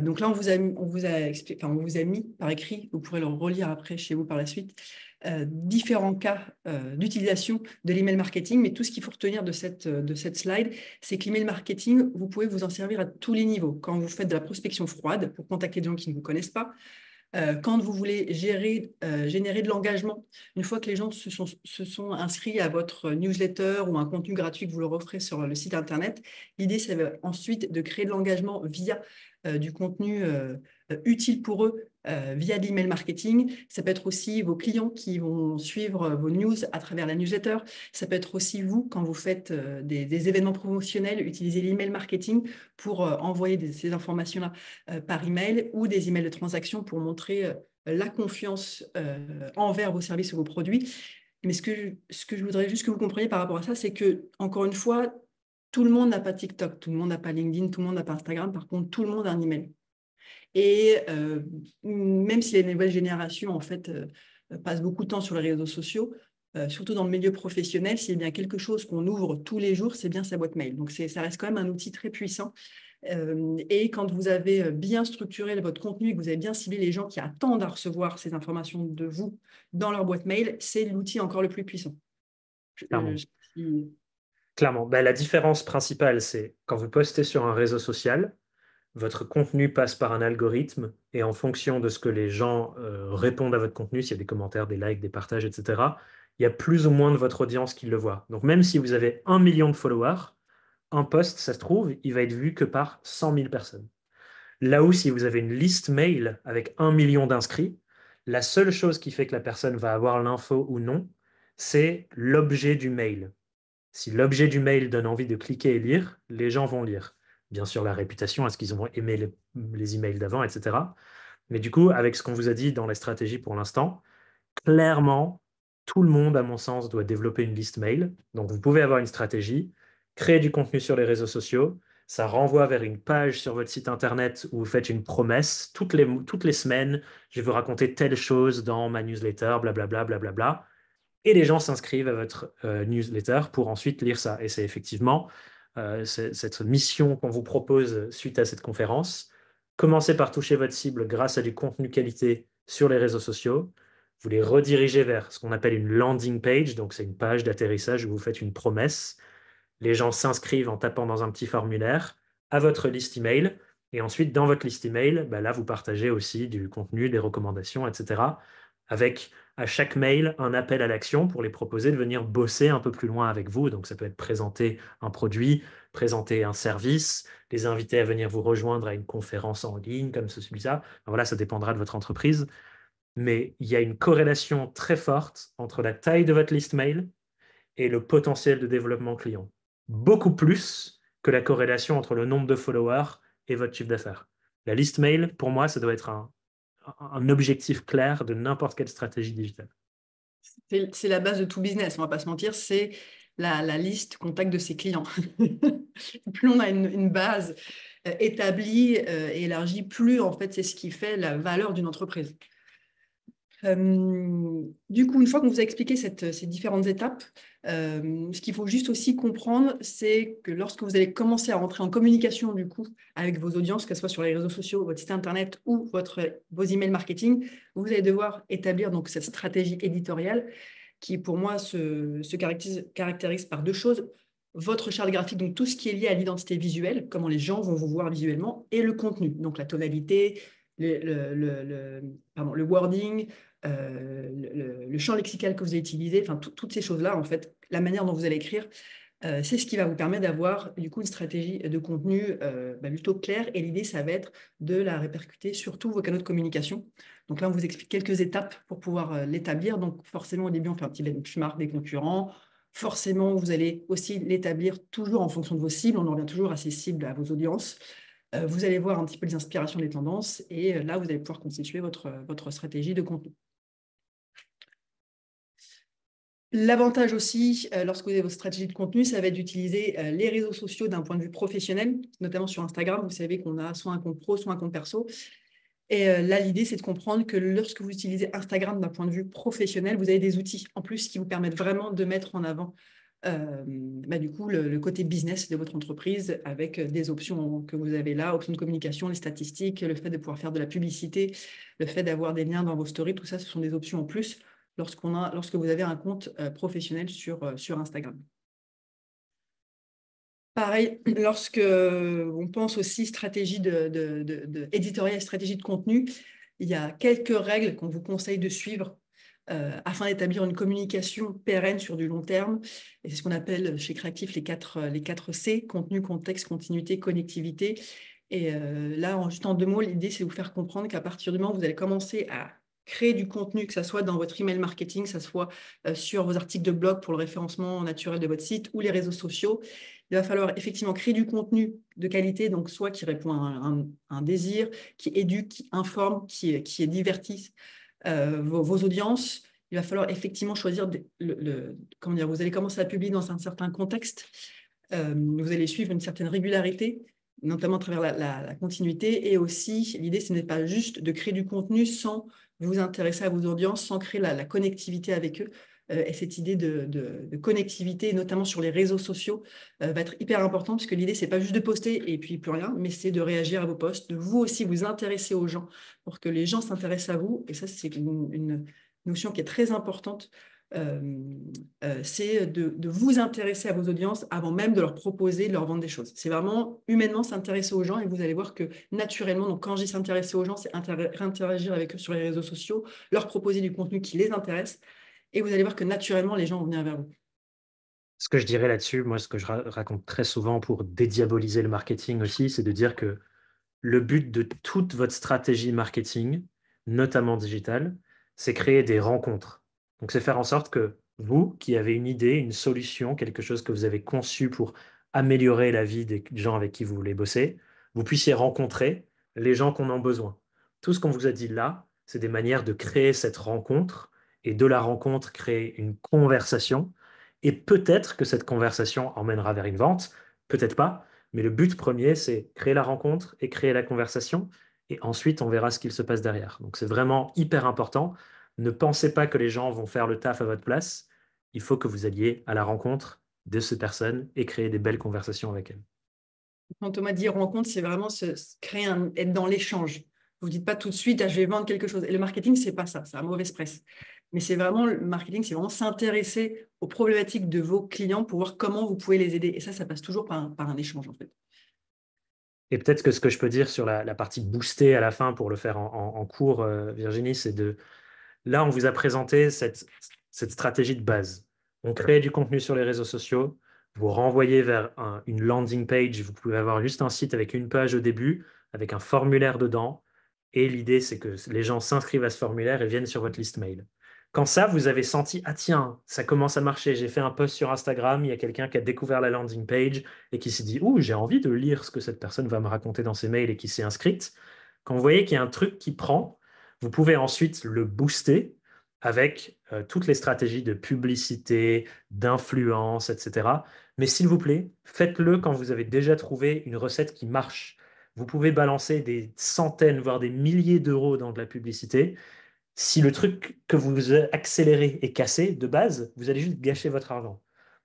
Donc là, on vous a mis par écrit, vous pourrez le relire après chez vous par la suite, différents cas d'utilisation de l'email marketing. Mais tout ce qu'il faut retenir de cette slide, c'est que l'email marketing, vous pouvez vous en servir à tous les niveaux. Quand vous faites de la prospection froide pour contacter des gens qui ne vous connaissent pas, quand vous voulez générer de l'engagement, une fois que les gens se sont inscrits à votre newsletter ou un contenu gratuit que vous leur offrez sur le site Internet, l'idée, c'est ensuite de créer de l'engagement via du contenu utile pour eux via de l'email marketing. Ça peut être aussi vos clients qui vont suivre vos news à travers la newsletter. Ça peut être aussi vous, quand vous faites des événements promotionnels, utilisez l'email marketing pour envoyer ces informations-là par email ou des emails de transaction pour montrer la confiance envers vos services ou vos produits. Mais ce que je voudrais juste que vous compreniez par rapport à ça, c'est que, encore une fois, tout le monde n'a pas TikTok, tout le monde n'a pas LinkedIn, tout le monde n'a pas Instagram. Par contre, tout le monde a un email. Et même si les nouvelles générations, en fait, passent beaucoup de temps sur les réseaux sociaux, surtout dans le milieu professionnel, s'il y a bien quelque chose qu'on ouvre tous les jours, c'est bien sa boîte mail. Donc, ça reste quand même un outil très puissant. Et quand vous avez bien structuré votre contenu et que vous avez bien ciblé les gens qui attendent à recevoir ces informations de vous dans leur boîte mail, c'est l'outil encore le plus puissant. Clairement. Clairement. Ben, la différence principale, c'est quand vous postez sur un réseau social, votre contenu passe par un algorithme et en fonction de ce que les gens répondent à votre contenu, s'il y a des commentaires, des likes, des partages, etc., il y a plus ou moins de votre audience qui le voit. Donc même si vous avez 1 million de followers, un post, ça se trouve, il va être vu que par 100 000 personnes. Là où si vous avez une liste mail avec 1 million d'inscrits, la seule chose qui fait que la personne va avoir l'info ou non, c'est l'objet du mail. Si l'objet du mail donne envie de cliquer et lire, les gens vont lire. Bien sûr, la réputation, est-ce qu'ils ont aimé les emails d'avant, etc. Mais du coup, avec ce qu'on vous a dit dans les stratégies pour l'instant, clairement, tout le monde, à mon sens, doit développer une liste mail. Donc, vous pouvez avoir une stratégie, créer du contenu sur les réseaux sociaux. Ça renvoie vers une page sur votre site internet où vous faites une promesse. Toutes les semaines, je vais vous raconter telle chose dans ma newsletter, blablabla, blablabla. Et les gens s'inscrivent à votre newsletter pour ensuite lire ça. Et c'est effectivement cette mission qu'on vous propose suite à cette conférence. Commencez par toucher votre cible grâce à du contenu qualité sur les réseaux sociaux. Vous les redirigez vers ce qu'on appelle une landing page. Donc, c'est une page d'atterrissage où vous faites une promesse. Les gens s'inscrivent en tapant dans un petit formulaire à votre liste email. Et ensuite, dans votre liste email, bah là, vous partagez aussi du contenu, des recommandations, etc. Avec à chaque mail un appel à l'action pour les proposer de venir bosser un peu plus loin avec vous. Donc, ça peut être présenter un produit, présenter un service, les inviter à venir vous rejoindre à une conférence en ligne comme celui-là. Enfin, voilà, ça dépendra de votre entreprise. Mais il y a une corrélation très forte entre la taille de votre liste mail et le potentiel de développement client. Beaucoup plus que la corrélation entre le nombre de followers et votre chiffre d'affaires. La liste mail, pour moi, ça doit être un objectif clair de n'importe quelle stratégie digitale. C'est la base de tout business, on ne va pas se mentir, c'est la liste contact de ses clients. Plus on a une base établie et élargie, plus en fait c'est ce qui fait la valeur d'une entreprise. Du coup, une fois qu'on vous a expliqué ces différentes étapes, ce qu'il faut juste aussi comprendre, c'est que lorsque vous allez commencer à rentrer en communication du coup avec vos audiences, que ce soit sur les réseaux sociaux, votre site internet ou vos emails marketing, vous allez devoir établir donc cette stratégie éditoriale qui, pour moi, se caractérise par deux choses. Votre charte graphique, donc tout ce qui est lié à l'identité visuelle, comment les gens vont vous voir visuellement, et le contenu, donc la tonalité, le wording, le champ lexical que vous allez utiliser, enfin toutes ces choses-là, en fait, la manière dont vous allez écrire, c'est ce qui va vous permettre d'avoir du coup une stratégie de contenu plutôt claire. Et l'idée, ça va être de la répercuter sur tous vos canaux de communication. Donc là, on vous explique quelques étapes pour pouvoir l'établir. Donc forcément, au début, on fait un petit benchmark des concurrents. Forcément, vous allez aussi l'établir toujours en fonction de vos cibles. On en revient toujours à ces cibles, à vos audiences. Vous allez voir un petit peu les inspirations des tendances. Et là, vous allez pouvoir constituer votre stratégie de contenu. L'avantage aussi, lorsque vous avez votre stratégie de contenu, ça va être d'utiliser les réseaux sociaux d'un point de vue professionnel, notamment sur Instagram. Vous savez qu'on a soit un compte pro, soit un compte perso. Et là, l'idée, c'est de comprendre que lorsque vous utilisez Instagram d'un point de vue professionnel, vous avez des outils en plus qui vous permettent vraiment de mettre en avant du coup, le côté business de votre entreprise avec des options que vous avez là, options de communication, les statistiques, le fait de pouvoir faire de la publicité, le fait d'avoir des liens dans vos stories, tout ça, ce sont des options en plus lorsque vous avez un compte professionnel sur Instagram. Pareil, lorsque on pense aussi stratégie éditoriale, stratégie de contenu, il y a quelques règles qu'on vous conseille de suivre afin d'établir une communication pérenne sur du long terme. Et c'est ce qu'on appelle chez Créatif les 4 C, contenu, contexte, continuité, connectivité. Et là, juste en 2 mots, l'idée, c'est de vous faire comprendre qu'à partir du moment où vous allez commencer à créer du contenu, que ce soit dans votre email marketing, que ce soit sur vos articles de blog pour le référencement naturel de votre site ou les réseaux sociaux, il va falloir effectivement créer du contenu de qualité, donc soit qui répond à un désir, qui éduque, qui informe, qui divertisse vos audiences. Il va falloir effectivement choisir, comment dire, vous allez commencer à publier dans un certain contexte, vous allez suivre une certaine régularité, notamment à travers la continuité, et aussi l'idée, ce n'est pas juste de créer du contenu sans vous intéresser à vos audiences, sans créer la connectivité avec eux. Et cette idée de connectivité, notamment sur les réseaux sociaux, va être hyper importante, parce que l'idée, ce n'est pas juste de poster et puis plus rien, mais c'est de réagir à vos posts, de vous aussi vous intéresser aux gens, pour que les gens s'intéressent à vous. Et ça, c'est une notion qui est très importante. C'est de vous intéresser à vos audiences avant même de leur proposer, de leur vendre des choses. C'est vraiment humainement s'intéresser aux gens, et vous allez voir que naturellement, donc quand je dis s'intéresser aux gens, c'est interagir avec eux sur les réseaux sociaux, leur proposer du contenu qui les intéresse. et vous allez voir que naturellement, les gens vont venir vers vous. Ce que je dirais là-dessus, moi, ce que je raconte très souvent pour dédiaboliser le marketing aussi, c'est de dire que le but de toute votre stratégie marketing, notamment digitale, c'est créer des rencontres. Donc, c'est faire en sorte que vous, qui avez une idée, une solution, quelque chose que vous avez conçu pour améliorer la vie des gens avec qui vous voulez bosser, vous puissiez rencontrer les gens qu'on a besoin. Tout ce qu'on vous a dit là, c'est des manières de créer cette rencontre et de la rencontre créer une conversation. Et peut-être que cette conversation emmènera vers une vente, peut-être pas, mais le but premier, c'est créer la rencontre et créer la conversation. Et ensuite, on verra ce qu'il se passe derrière. Donc, c'est vraiment hyper important. Ne pensez pas que les gens vont faire le taf à votre place. Il faut que vous alliez à la rencontre de ces personnes et créer des belles conversations avec elles. Quand Thomas dit rencontre, c'est vraiment créer être dans l'échange. Vous ne dites pas tout de suite, ah, je vais vendre quelque chose. Et le marketing, c'est pas ça, c'est la mauvaise presse. Mais c'est vraiment, le marketing, c'est vraiment s'intéresser aux problématiques de vos clients pour voir comment vous pouvez les aider. Et ça passe toujours par un échange, en fait. Et peut-être que ce que je peux dire sur la partie boostée à la fin pour le faire en cours, Virginie, c'est de... Là, on vous a présenté cette stratégie de base. On crée du contenu sur les réseaux sociaux, vous renvoyez vers une landing page. Vous pouvez avoir juste un site avec une page au début, avec un formulaire dedans. Et l'idée, c'est que les gens s'inscrivent à ce formulaire et viennent sur votre liste mail. Quand ça, vous avez senti, ah tiens, ça commence à marcher. J'ai fait un post sur Instagram, il y a quelqu'un qui a découvert la landing page et qui s'est dit, ouh, j'ai envie de lire ce que cette personne va me raconter dans ses mails et qui s'est inscrite. Quand vous voyez qu'il y a un truc qui prend, vous pouvez ensuite le booster avec toutes les stratégies de publicité, d'influence, etc. Mais s'il vous plaît, faites-le quand vous avez déjà trouvé une recette qui marche. Vous pouvez balancer des centaines, voire des milliers d'euros dans de la publicité. Si le truc que vous accélérez est cassé de base, vous allez juste gâcher votre argent.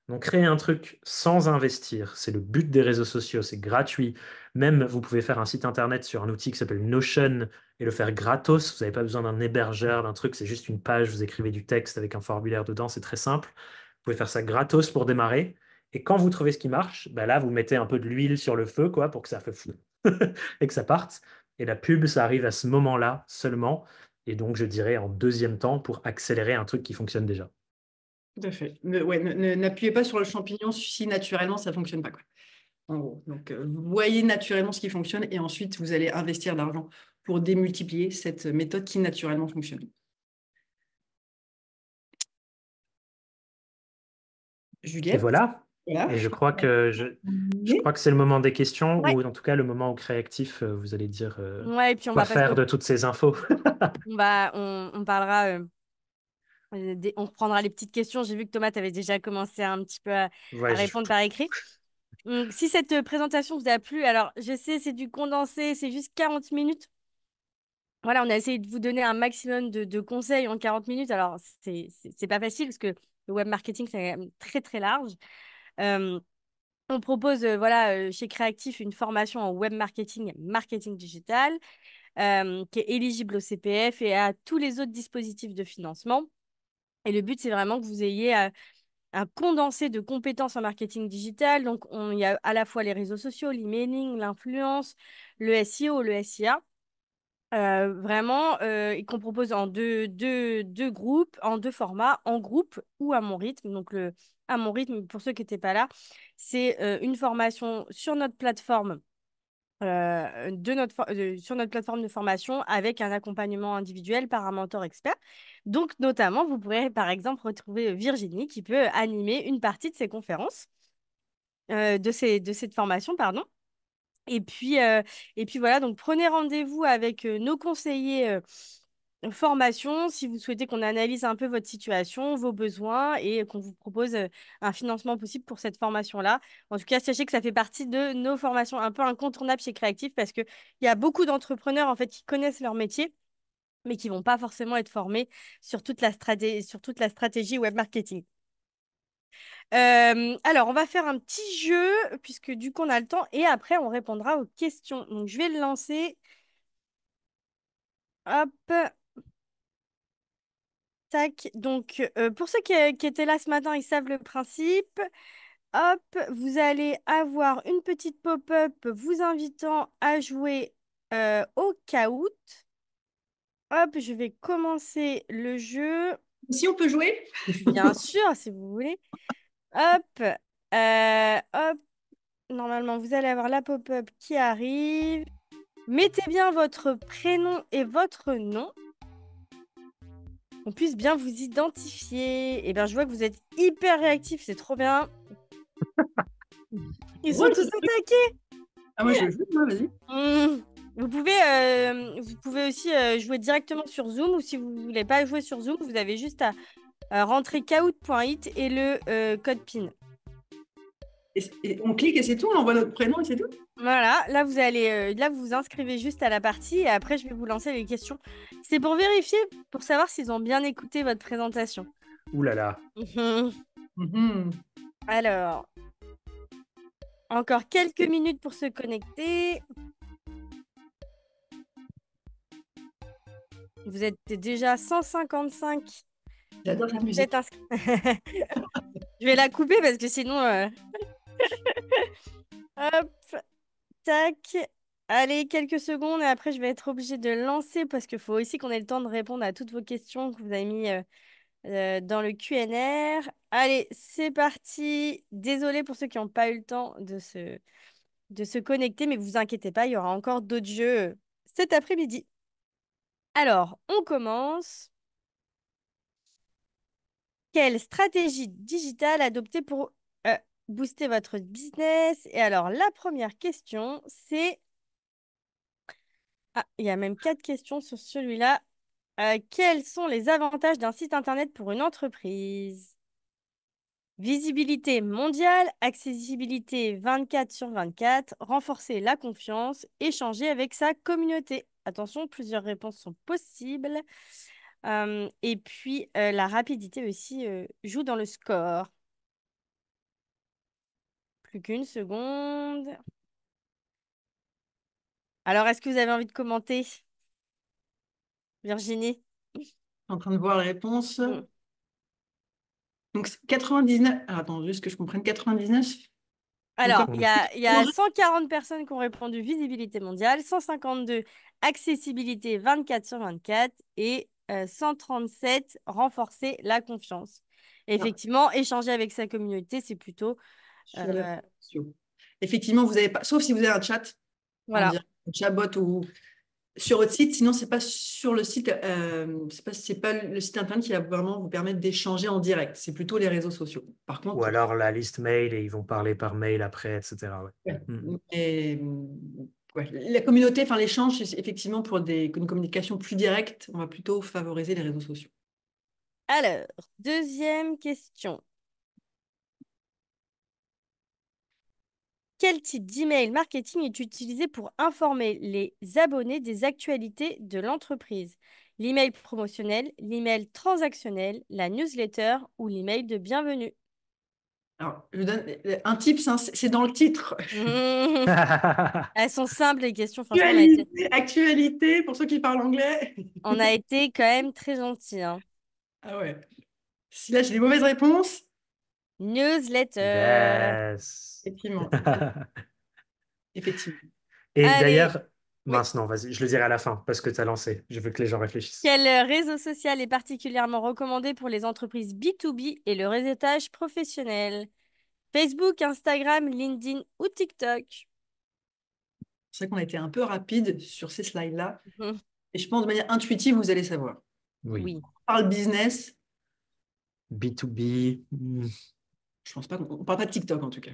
Donc, créer un truc sans investir, c'est le but des réseaux sociaux, c'est gratuit. Même, vous pouvez faire un site internet sur un outil qui s'appelle Notion et le faire gratos. Vous n'avez pas besoin d'un hébergeur, d'un truc, c'est juste une page, vous écrivez du texte avec un formulaire dedans, c'est très simple. Vous pouvez faire ça gratos pour démarrer. Et quand vous trouvez ce qui marche, bah là, vous mettez un peu de l'huile sur le feu, quoi, pour que ça fasse et que ça parte. Et la pub, ça arrive à ce moment-là seulement. Et donc, je dirais en deuxième temps pour accélérer un truc qui fonctionne déjà. Tout à fait. N'appuyez pas sur le champignon si naturellement ça ne fonctionne pas, quoi. En gros. Donc, vous voyez naturellement ce qui fonctionne et ensuite, vous allez investir de l'argent pour démultiplier cette méthode qui naturellement fonctionne. Et Juliette, voilà. voilà. Et je crois que c'est le moment des questions, Ouais. ou en tout cas le moment où créatif, vous allez dire Ouais, et puis on quoi va passer faire de toutes ces infos. on parlera, on reprendra les petites questions. J'ai vu que Thomas, tu avais déjà commencé un petit peu à Ouais, répondre par écrit. Donc, si cette présentation vous a plu, alors je sais, c'est du condensé, c'est juste 40 minutes. Voilà, on a essayé de vous donner un maximum de conseils en 40 minutes. Alors, c'est pas facile parce que le web marketing, c'est quand même très, très large. Euh, on propose, voilà, chez Créactif, une formation en web marketing, marketing digital, qui est éligible au CPF et à tous les autres dispositifs de financement. Et le but, c'est vraiment que vous ayez un condensé de compétences en marketing digital. Donc, il y a à la fois les réseaux sociaux, l'emailing, l'influence, le SEO, le SIA. Vraiment, et qu'on propose en deux groupes, en deux formats, en groupe ou à mon rythme. Donc, à mon rythme, pour ceux qui n'étaient pas là, c'est une formation sur notre plateforme. Sur notre plateforme de formation avec un accompagnement individuel par un mentor expert. Donc, notamment, vous pourrez par exemple retrouver Virginie qui peut animer une partie de ces conférences, de cette formation, pardon. Et puis voilà, donc prenez rendez-vous avec nos conseillers formation si vous souhaitez qu'on analyse un peu votre situation, vos besoins et qu'on vous propose un financement possible pour cette formation-là. En tout cas, sachez que ça fait partie de nos formations un peu incontournables chez Créactif parce qu'il y a beaucoup d'entrepreneurs en fait qui connaissent leur métier mais qui vont pas forcément être formés sur toute la stratégie web marketing. Alors, on va faire un petit jeu, puisque du coup, on a le temps, et après, on répondra aux questions. Donc, je vais le lancer. Hop, tac. Donc, pour ceux qui étaient là ce matin, ils savent le principe. Hop, vous allez avoir une petite pop-up vous invitant à jouer au Kahoot. Hop, je vais commencer le jeu. Si on peut jouer? Bien sûr, si vous voulez. Hop, hop. Normalement, vous allez avoir la pop-up qui arrive. Mettez bien votre prénom et votre nom, qu'on puisse bien vous identifier. Et bien, je vois que vous êtes hyper réactifs, c'est trop bien. Ils sont Ouais, tous attaqués. ah, moi, je joue, moi, vas-y. Mmh. Vous pouvez aussi jouer directement sur Zoom, ou si vous ne voulez pas jouer sur Zoom, vous avez juste à rentrer kahoot.it et le code PIN. Et on clique et c'est tout, on envoie notre prénom et c'est tout? Voilà, là vous allez, là vous vous inscrivez juste à la partie et après je vais vous lancer les questions. C'est pour vérifier, pour savoir s'ils ont bien écouté votre présentation. Ouh là là. Mhm. Mhm. Alors, encore quelques minutes pour se connecter. Vous êtes déjà 155. J'adore cette Vous musique. êtes inscrits. Je vais la couper parce que sinon. Hop, tac. Allez, quelques secondes et après je vais être obligée de lancer parce qu'il faut aussi qu'on ait le temps de répondre à toutes vos questions que vous avez mis dans le QNR. Allez, c'est parti. Désolée pour ceux qui n'ont pas eu le temps de se connecter, mais vous inquiétez pas, il y aura encore d'autres jeux cet après-midi. Alors, on commence. Quelle stratégie digitale adopter pour booster votre business? Et alors, la première question, c'est... Ah, il y a même 4 questions sur celui-là. Quels sont les avantages d'un site internet pour une entreprise? Visibilité mondiale, accessibilité 24 sur 24, renforcer la confiance, échanger avec sa communauté. Attention, plusieurs réponses sont possibles. Et puis, la rapidité aussi joue dans le score. Plus qu'une seconde. Alors, est-ce que vous avez envie de commenter, Virginie? En train de voir la réponse. Mm. Donc, 99. Alors, attends, juste que je comprenne. 99. Donc, Alors, comme... il y a 140 personnes qui ont répondu visibilité mondiale, 152 accessibilité 24 sur 24 et 137 renforcer la confiance. Effectivement, échanger avec sa communauté, c'est plutôt... sur les réseaux euh, sociaux. Effectivement, vous avez pas, sauf si vous avez un chat, en voilà. direct, un chatbot ou sur votre site, sinon c'est pas sur le site, c'est pas le site internet qui va vraiment vous permettre d'échanger en direct. C'est plutôt les réseaux sociaux. Par Ou contre, alors la liste mail et ils vont parler par mail après, etc. Ouais. ouais, Mm. mais, ouais, la communauté, enfin l'échange, c'est effectivement pour une communication plus directe, on va plutôt favoriser les réseaux sociaux. Alors, deuxième question. Quel type d'email marketing est utilisé pour informer les abonnés des actualités de l'entreprise? L'email promotionnel, l'email transactionnel, la newsletter ou l'email de bienvenue? Alors, je vous donne un tips, hein, c'est dans le titre. Elles sont simples, les questions. Franchement, Actualité, actualité, pour ceux qui parlent anglais. on a été quand même très gentils, hein. Ah ouais. Si là j'ai des mauvaises réponses, Newsletter. Yes. effectivement. Effectivement. Et Allez, d'ailleurs, oui. mince, non, vas-y, je le dirai à la fin parce que tu as lancé. Je veux que les gens réfléchissent. Quel réseau social est particulièrement recommandé pour les entreprises B2B et le réseautage professionnel? Facebook, Instagram, LinkedIn ou TikTok? C'est vrai qu'on a été un peu rapide sur ces slides-là. Mhm. Et je pense de manière intuitive, vous allez savoir. Oui. Oui. On parle business, B2B. je pense pas qu'on parle pas de TikTok en tout cas.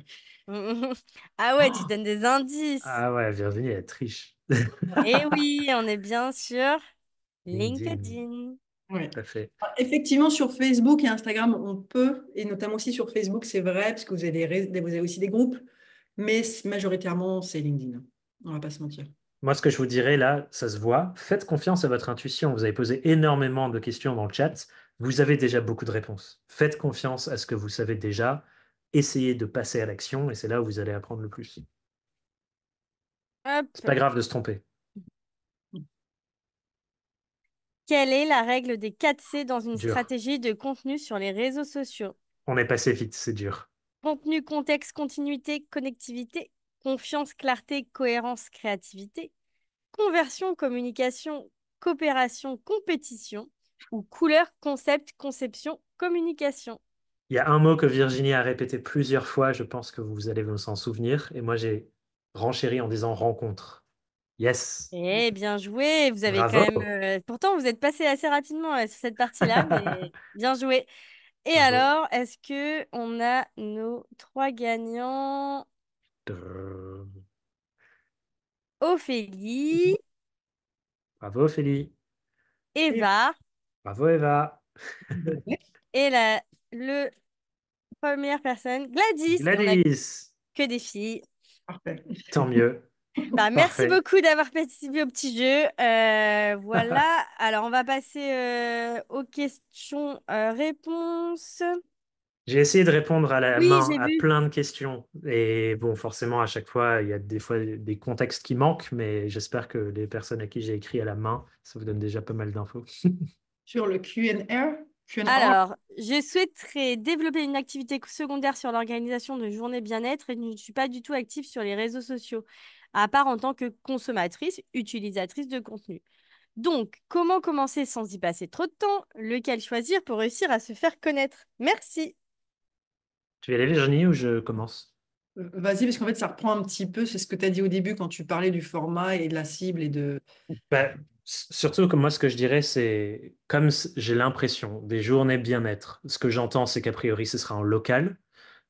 Mhm. Ah ouais, tu Oh, donnes des indices. Ah ouais, Virginie, elle triche. Eh oui, on est bien sûr LinkedIn, LinkedIn. ouais. tout à fait. Effectivement, sur Facebook et Instagram, on peut, et notamment aussi sur Facebook, c'est vrai, parce que vous avez aussi des groupes, mais majoritairement, c'est LinkedIn. On va pas se mentir. Moi, ce que je vous dirais là, ça se voit. Faites confiance à votre intuition. Vous avez posé énormément de questions dans le chat. Vous avez déjà beaucoup de réponses. Faites confiance à ce que vous savez déjà. Essayez de passer à l'action et c'est là où vous allez apprendre le plus. C'est Hop. pas grave de se tromper. Quelle est la règle des 4 C dans une Dur. stratégie de contenu sur les réseaux sociaux? On est passé vite, c'est dur. Contenu, contexte, continuité, connectivité, confiance, clarté, cohérence, créativité, conversion, communication, coopération, compétition ou couleur, concept, conception, communication? Il y a un mot que Virginie a répété plusieurs fois, je pense que vous allez vous en souvenir, et moi j'ai renchéri en disant rencontre. Yes, Eh bien joué, vous avez quand bravo. même... Pourtant, vous êtes passé assez rapidement sur cette partie-là, mais bien joué. Et Bravo. alors, est-ce que on a nos trois gagnants? Ophélie, Bravo Ophélie. Et Eva Bravo Eva. et le première personne, Gladys. Et on a Gladys. que des filles. parfait. Tant mieux. Bah, merci Parfait. beaucoup d'avoir participé au petit jeu. Voilà. Alors, on va passer aux questions-réponses. J'ai essayé de répondre à la Oui, main j'ai à vu. plein de questions. Et bon, forcément, à chaque fois, il y a des fois des contextes qui manquent, mais j'espère que les personnes à qui j'ai écrit à la main, ça vous donne déjà pas mal d'infos. Sur le Q&R, Q&R, Alors, je souhaiterais développer une activité secondaire sur l'organisation de journées bien-être et je ne suis pas du tout active sur les réseaux sociaux, à part en tant que consommatrice, utilisatrice de contenu. Donc, comment commencer sans y passer trop de temps? Lequel choisir pour réussir à se faire connaître? Merci. Tu veux y aller, Virginie, ou je commence? vas-y, parce qu'en fait, ça reprend un petit peu, c'est ce que tu as dit au début quand tu parlais du format et de la cible et de... Bah, surtout que moi, ce que je dirais, c'est comme j'ai l'impression des journées bien-être, ce que j'entends, c'est qu'a priori, ce sera en local.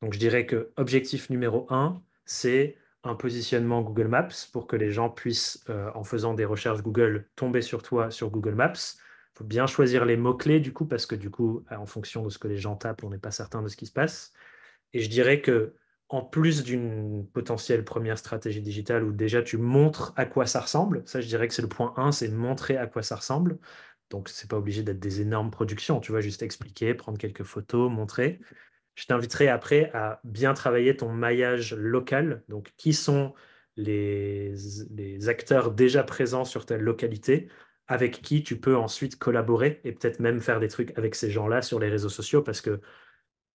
Donc, je dirais que objectif numéro un, c'est un positionnement Google Maps pour que les gens puissent, en faisant des recherches Google, tomber sur toi sur Google Maps. Il faut bien choisir les mots-clés, du coup, parce que du coup, en fonction de ce que les gens tapent, on n'est pas certain de ce qui se passe. Et je dirais que en plus d'une potentielle première stratégie digitale où déjà tu montres à quoi ça ressemble, ça je dirais que c'est le point un, c'est montrer à quoi ça ressemble. Donc c'est pas obligé d'être des énormes productions, tu vois, juste expliquer, prendre quelques photos, montrer. Je t'inviterai après à bien travailler ton maillage local. Donc qui sont les, les acteurs déjà présents sur ta localité avec qui tu peux ensuite collaborer et peut-être même faire des trucs avec ces gens-là sur les réseaux sociaux parce que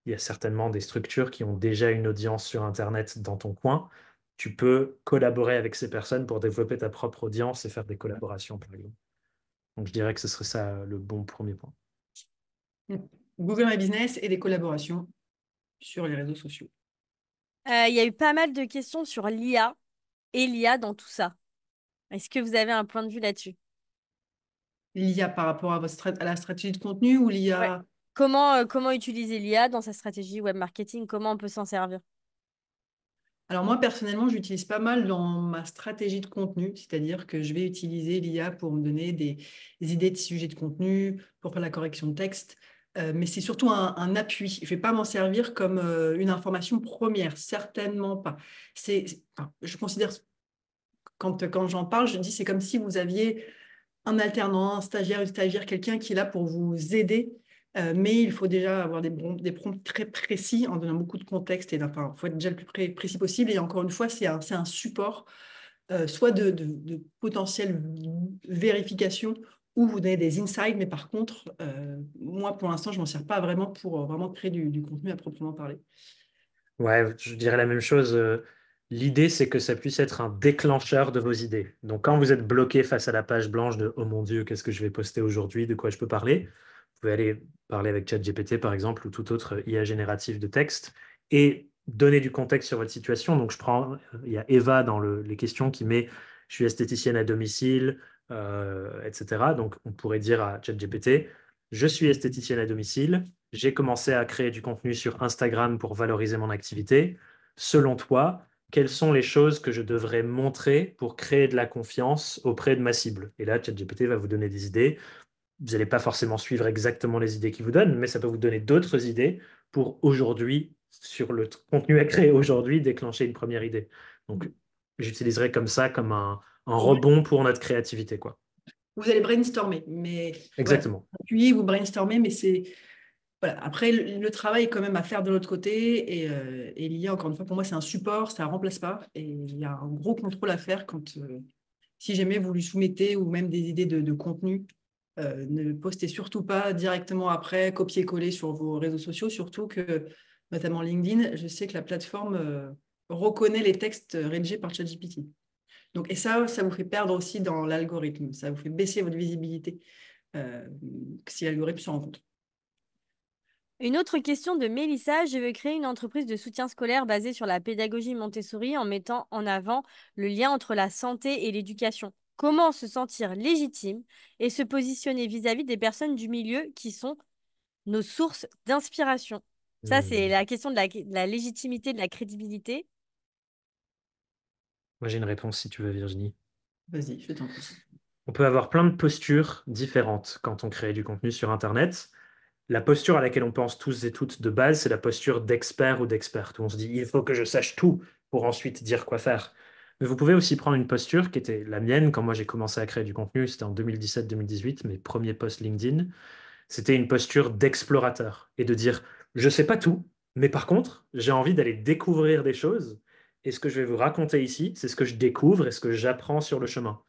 il y a certainement des structures qui ont déjà une audience sur Internet dans ton coin. Tu peux collaborer avec ces personnes pour développer ta propre audience et faire des collaborations, par exemple. Donc, je dirais que ce serait ça le bon premier point. Google My Business et des collaborations sur les réseaux sociaux. Il y a eu pas mal de questions sur l'IA et l'IA dans tout ça. Est-ce que vous avez un point de vue là-dessus? L'IA par rapport à, à la stratégie de contenu ou Ouais. l'IA... Comment utiliser l'IA dans sa stratégie web marketing? Comment on peut s'en servir? Alors moi, personnellement, j'utilise pas mal dans ma stratégie de contenu, c'est-à-dire que je vais utiliser l'IA pour me donner des idées de sujets de contenu, pour faire la correction de texte, mais c'est surtout un appui. Je ne vais pas m'en servir comme une information première, certainement pas. Enfin, je considère, quand j'en parle, je dis c'est comme si vous aviez un alternant, un stagiaire, une stagiaire, quelqu'un qui est là pour vous aider. Mais il faut déjà avoir des prompts très précis en donnant beaucoup de contexte. Et enfin, il faut être déjà le plus précis possible. Et encore une fois, c'est un support, soit de potentielle vérification ou vous donnez des insights. Mais par contre, moi, pour l'instant, je ne m'en sers pas vraiment pour vraiment créer du contenu à proprement parler. Ouais, je dirais la même chose. L'idée, c'est que ça puisse être un déclencheur de vos idées. Donc, quand vous êtes bloqué face à la page blanche de «Oh mon Dieu, qu'est-ce que je vais poster aujourd'hui? De quoi je peux parler?» Vous pouvez aller parler avec ChatGPT, par exemple, ou tout autre IA génératif de texte et donner du contexte sur votre situation. Donc, il y a Eva dans les questions qui met «Je suis esthéticienne à domicile», etc. Donc, on pourrait dire à ChatGPT «Je suis esthéticienne à domicile. J'ai commencé à créer du contenu sur Instagram pour valoriser mon activité. Selon toi, quelles sont les choses que je devrais montrer pour créer de la confiance auprès de ma cible?» Et là, ChatGPT va vous donner des idées. Vous n'allez pas forcément suivre exactement les idées qu'il vous donne, mais ça peut vous donner d'autres idées pour aujourd'hui, sur le contenu à créer aujourd'hui, déclencher une première idée. Donc, j'utiliserai comme ça, comme un rebond pour notre créativité, quoi. Vous allez brainstormer, mais voilà, Exactement. appuyez, vous brainstormez, mais c'est voilà. Après, le travail est quand même à faire de l'autre côté. Et l'IA, encore une fois, pour moi, c'est un support, ça ne remplace pas. Et il y a un gros contrôle à faire quand, si jamais vous lui soumettez ou même des idées de contenu, ne postez surtout pas directement après, copier-coller sur vos réseaux sociaux, surtout que, notamment LinkedIn, je sais que la plateforme reconnaît les textes rédigés par ChatGPT. Donc, et ça vous fait perdre aussi dans l'algorithme, ça vous fait baisser votre visibilité. si l'algorithme se rend compte. Une autre question de Mélissa. Je veux créer une entreprise de soutien scolaire basée sur la pédagogie Montessori en mettant en avant le lien entre la santé et l'éducation. Comment se sentir légitime et se positionner vis-à-vis des personnes du milieu qui sont nos sources d'inspiration? Ça, c'est Hmm. la question de la légitimité, de la crédibilité. Moi, j'ai une réponse si tu veux, Virginie. Vas-y, je t'en prie. On peut avoir plein de postures différentes quand on crée du contenu sur Internet. La posture à laquelle on pense tous et toutes de base, c'est la posture d'expert ou d'experte, où on se dit, il faut que je sache tout pour ensuite dire quoi faire. Mais vous pouvez aussi prendre une posture qui était la mienne quand moi j'ai commencé à créer du contenu, c'était en 2017-2018, mes premiers posts LinkedIn. C'était une posture d'explorateur et de dire, je ne sais pas tout, mais par contre, j'ai envie d'aller découvrir des choses. Et ce que je vais vous raconter ici, c'est ce que je découvre et ce que j'apprends sur le chemin.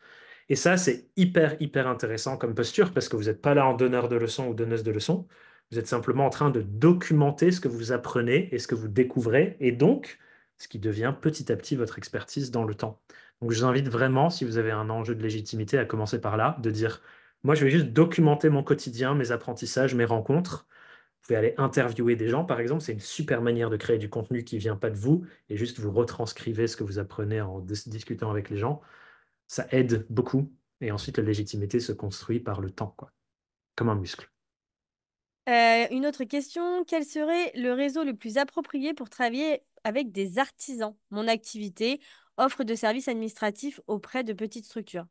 Et ça, c'est hyper, hyper intéressant comme posture parce que vous n'êtes pas là en donneur de leçons ou donneuse de leçons. Vous êtes simplement en train de documenter ce que vous apprenez et ce que vous découvrez, et donc ce qui devient petit à petit votre expertise dans le temps. Donc, je vous invite vraiment, si vous avez un enjeu de légitimité, à commencer par là, de dire, moi, je vais juste documenter mon quotidien, mes apprentissages, mes rencontres. Vous pouvez aller interviewer des gens, par exemple. C'est une super manière de créer du contenu qui ne vient pas de vous et juste vous retranscrivez ce que vous apprenez en discutant avec les gens. Ça aide beaucoup. Et ensuite, la légitimité se construit par le temps, quoi, comme un muscle. Une autre question, quel serait le réseau le plus approprié pour travailler avec des artisans? Mon activité, offre de services administratifs auprès de petites structures.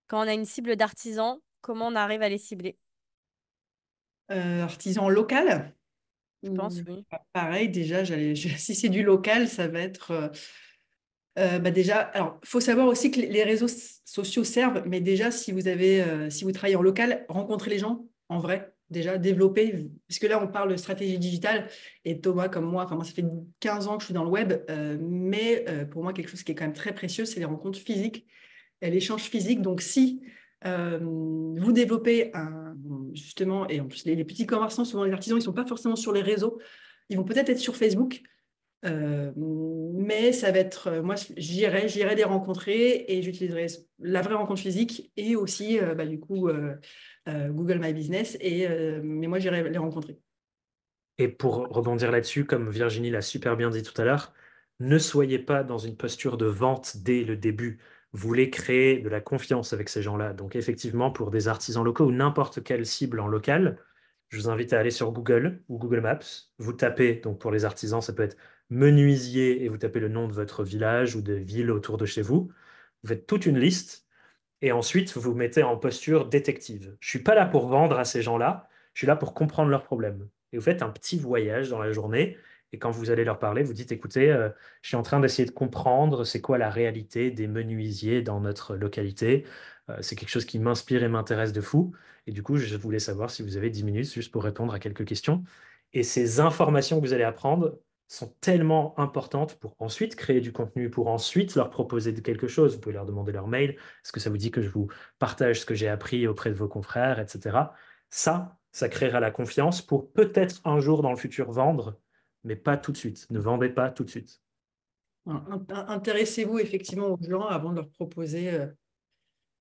Quand on a une cible d'artisans, comment on arrive à les cibler? Artisan local? Je pense, oui. Pareil, déjà, si c'est du local, ça va être bah déjà, alors, il faut savoir aussi que les réseaux sociaux servent, mais déjà, si vous travaillez en local, rencontrez les gens en vrai, déjà, développer, parce que là, on parle de stratégie digitale, et Thomas, comme moi, enfin, moi, ça fait 15 ans que je suis dans le web, mais pour moi, quelque chose qui est quand même très précieux, c'est les rencontres physiques, et l'échange physique. Donc, si vous développez justement, et en plus, les petits commerçants, souvent les artisans, ils ne sont pas forcément sur les réseaux, ils vont peut-être être sur Facebook. Mais ça va être, moi, j'irai les rencontrer et j'utiliserai la vraie rencontre physique et aussi, bah, du coup, Google My Business. Mais moi, j'irai les rencontrer. Et pour rebondir là-dessus, comme Virginie l'a super bien dit tout à l'heure, ne soyez pas dans une posture de vente dès le début. Vous voulez créer de la confiance avec ces gens-là. Donc effectivement, pour des artisans locaux ou n'importe quelle cible en local, je vous invite à aller sur Google ou Google Maps. Vous tapez, donc pour les artisans, ça peut être menuisier et vous tapez le nom de votre village ou de ville autour de chez vous. Vous faites toute une liste et ensuite vous vous mettez en posture détective. Je suis pas là pour vendre à ces gens-là, je suis là pour comprendre leurs problèmes. Et vous faites un petit voyage dans la journée et quand vous allez leur parler, vous dites, écoutez, je suis en train d'essayer de comprendre c'est quoi la réalité des menuisiers dans notre localité. C'est quelque chose qui m'inspire et m'intéresse de fou. Et du coup, je voulais savoir si vous avez 10 minutes juste pour répondre à quelques questions. Et ces informations que vous allez apprendre sont tellement importantes pour ensuite créer du contenu, pour ensuite leur proposer quelque chose. Vous pouvez leur demander leur mail. Est-ce que ça vous dit que je vous partage ce que j'ai appris auprès de vos confrères, etc. Ça créera la confiance pour peut-être un jour dans le futur vendre, mais pas tout de suite. Ne vendez pas tout de suite. Intéressez-vous effectivement aux gens avant de leur proposer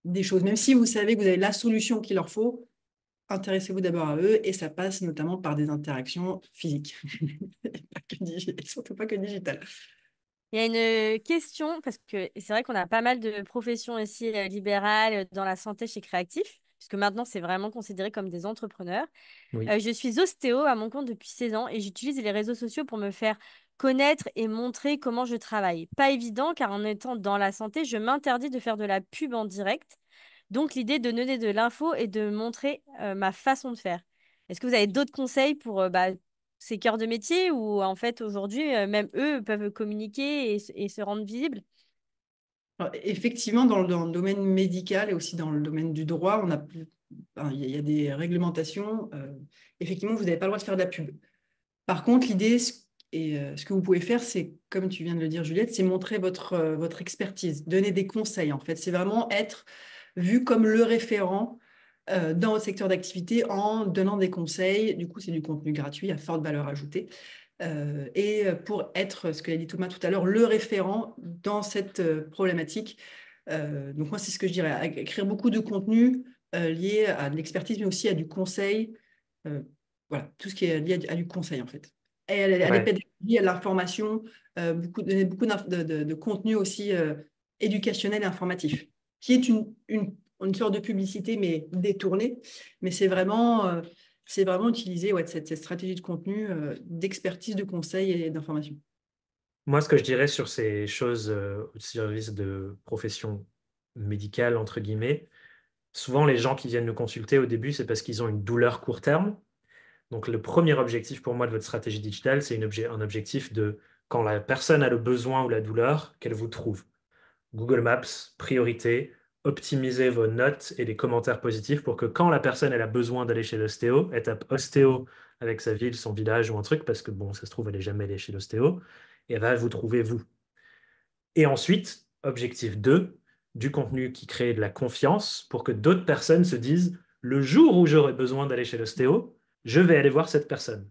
des choses. Même si vous savez que vous avez la solution qu'il leur faut, intéressez-vous d'abord à eux et ça passe notamment par des interactions physiques. Surtout pas que digitales. Il y a une question, parce que c'est vrai qu'on a pas mal de professions ici libérales dans la santé chez Créatif, puisque maintenant c'est vraiment considéré comme des entrepreneurs. Oui. Je suis ostéo à mon compte depuis 16 ans et j'utilise les réseaux sociaux pour me faire connaître et montrer comment je travaille. Pas évident car en étant dans la santé, je m'interdis de faire de la pub en direct. Donc l'idée de donner de l'info et de montrer ma façon de faire. Est-ce que vous avez d'autres conseils pour ces cœurs de métier où en fait aujourd'hui, même eux peuvent communiquer et se rendre visibles? Alors, effectivement, dans le domaine médical et aussi dans le domaine du droit, il y a des réglementations. Effectivement, vous n'avez pas le droit de faire de la pub. Par contre, l'idée, ce que vous pouvez faire, c'est, comme tu viens de le dire, Juliette, c'est montrer votre expertise, donner des conseils, en fait. C'est vraiment être vu comme le référent dans votre secteur d'activité en donnant des conseils. Du coup, c'est du contenu gratuit à forte valeur ajoutée. Et pour être, ce que l'a dit Thomas tout à l'heure, le référent dans cette problématique. Donc moi, c'est ce que je dirais, écrire beaucoup de contenu, liées à de l'expertise, mais aussi à du conseil. Voilà, tout ce qui est lié à du conseil, en fait. Et à des Ouais. pédagogies, à l'information, donner beaucoup de contenu aussi éducationnel et informatif, qui est une sorte de publicité, mais détournée. Mais c'est vraiment utiliser cette stratégie de contenu, d'expertise, de conseil et d'information. Moi, ce que je dirais sur ces choses au service de profession médicale, entre guillemets, souvent les gens qui viennent nous consulter au début, c'est parce qu'ils ont une douleur court terme. Donc, le premier objectif pour moi de votre stratégie digitale, c'est un objectif de quand la personne a le besoin ou la douleur, qu'elle vous trouve. Google Maps, priorité, optimisez vos notes et les commentaires positifs pour que quand la personne elle a besoin d'aller chez l'ostéo, elle tape ostéo avec sa ville, son village ou un truc, parce que bon, ça se trouve, elle n'est jamais allée chez l'ostéo, et elle va vous trouver vous. Et ensuite, objectif 2, du contenu qui crée de la confiance pour que d'autres personnes se disent, le jour où j'aurai besoin d'aller chez l'ostéo, je vais aller voir cette personne.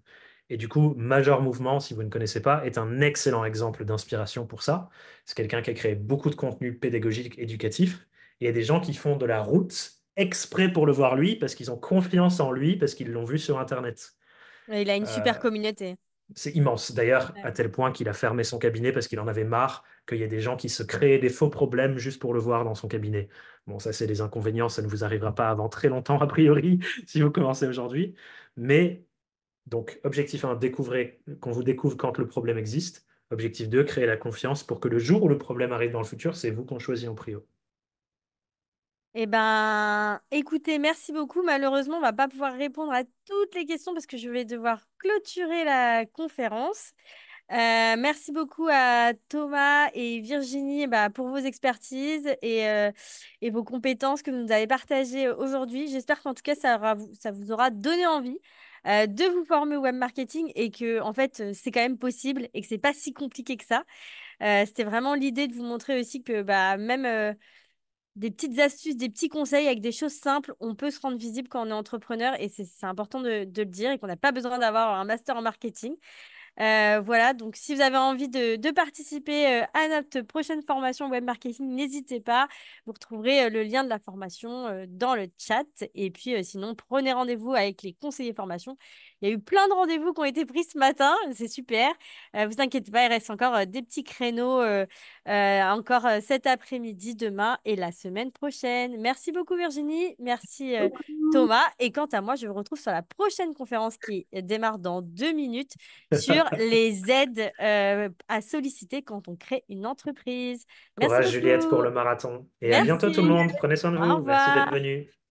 Et du coup, Major Mouvement, si vous ne connaissez pas, est un excellent exemple d'inspiration pour ça. C'est quelqu'un qui a créé beaucoup de contenu pédagogique, éducatif. Et il y a des gens qui font de la route exprès pour le voir lui, parce qu'ils ont confiance en lui, parce qu'ils l'ont vu sur Internet. Il a une Euh, super communauté. c'est immense, d'ailleurs, à Ouais. tel point qu'il a fermé son cabinet parce qu'il en avait marre qu'il y ait des gens qui se créent des faux problèmes juste pour le voir dans son cabinet. Bon, ça, c'est les inconvénients, ça ne vous arrivera pas avant très longtemps, a priori, si vous commencez aujourd'hui. Mais, donc, objectif 1, découvrez qu'on vous découvre quand le problème existe. Objectif 2, créer la confiance pour que le jour où le problème arrive dans le futur, c'est vous qu'on choisit en prio. Eh ben, écoutez, merci beaucoup. Malheureusement, on va pas pouvoir répondre à toutes les questions parce que je vais devoir clôturer la conférence. Merci beaucoup à Thomas et Virginie bah, pour vos expertises et vos compétences que vous nous avez partagées aujourd'hui. J'espère qu'en tout cas, ça vous aura donné envie de vous former au web marketing et que en fait, c'est quand même possible et que c'est pas si compliqué que ça. C'était vraiment l'idée de vous montrer aussi que bah, même des petites astuces, des petits conseils avec des choses simples, on peut se rendre visible quand on est entrepreneur et c'est important de le dire et qu'on n'a pas besoin d'avoir un master en marketing. Voilà, donc si vous avez envie de participer à notre prochaine formation web marketing, n'hésitez pas. Vous retrouverez le lien de la formation dans le chat. Et puis sinon, prenez rendez-vous avec les conseillers formation. Il y a eu plein de rendez-vous qui ont été pris ce matin, c'est super. Vous inquiétez pas, il reste encore des petits créneaux encore cet après-midi, demain et la semaine prochaine. Merci beaucoup Virginie, merci Thomas. Et quant à moi, je vous retrouve sur la prochaine conférence qui démarre dans 2 minutes sur les aides à solliciter quand on crée une entreprise. Merci Courage, Juliette, pour beaucoup. le marathon. Et à bientôt, tout le Merci. monde. Prenez soin de Au vous. Merci d'être revoir. venu.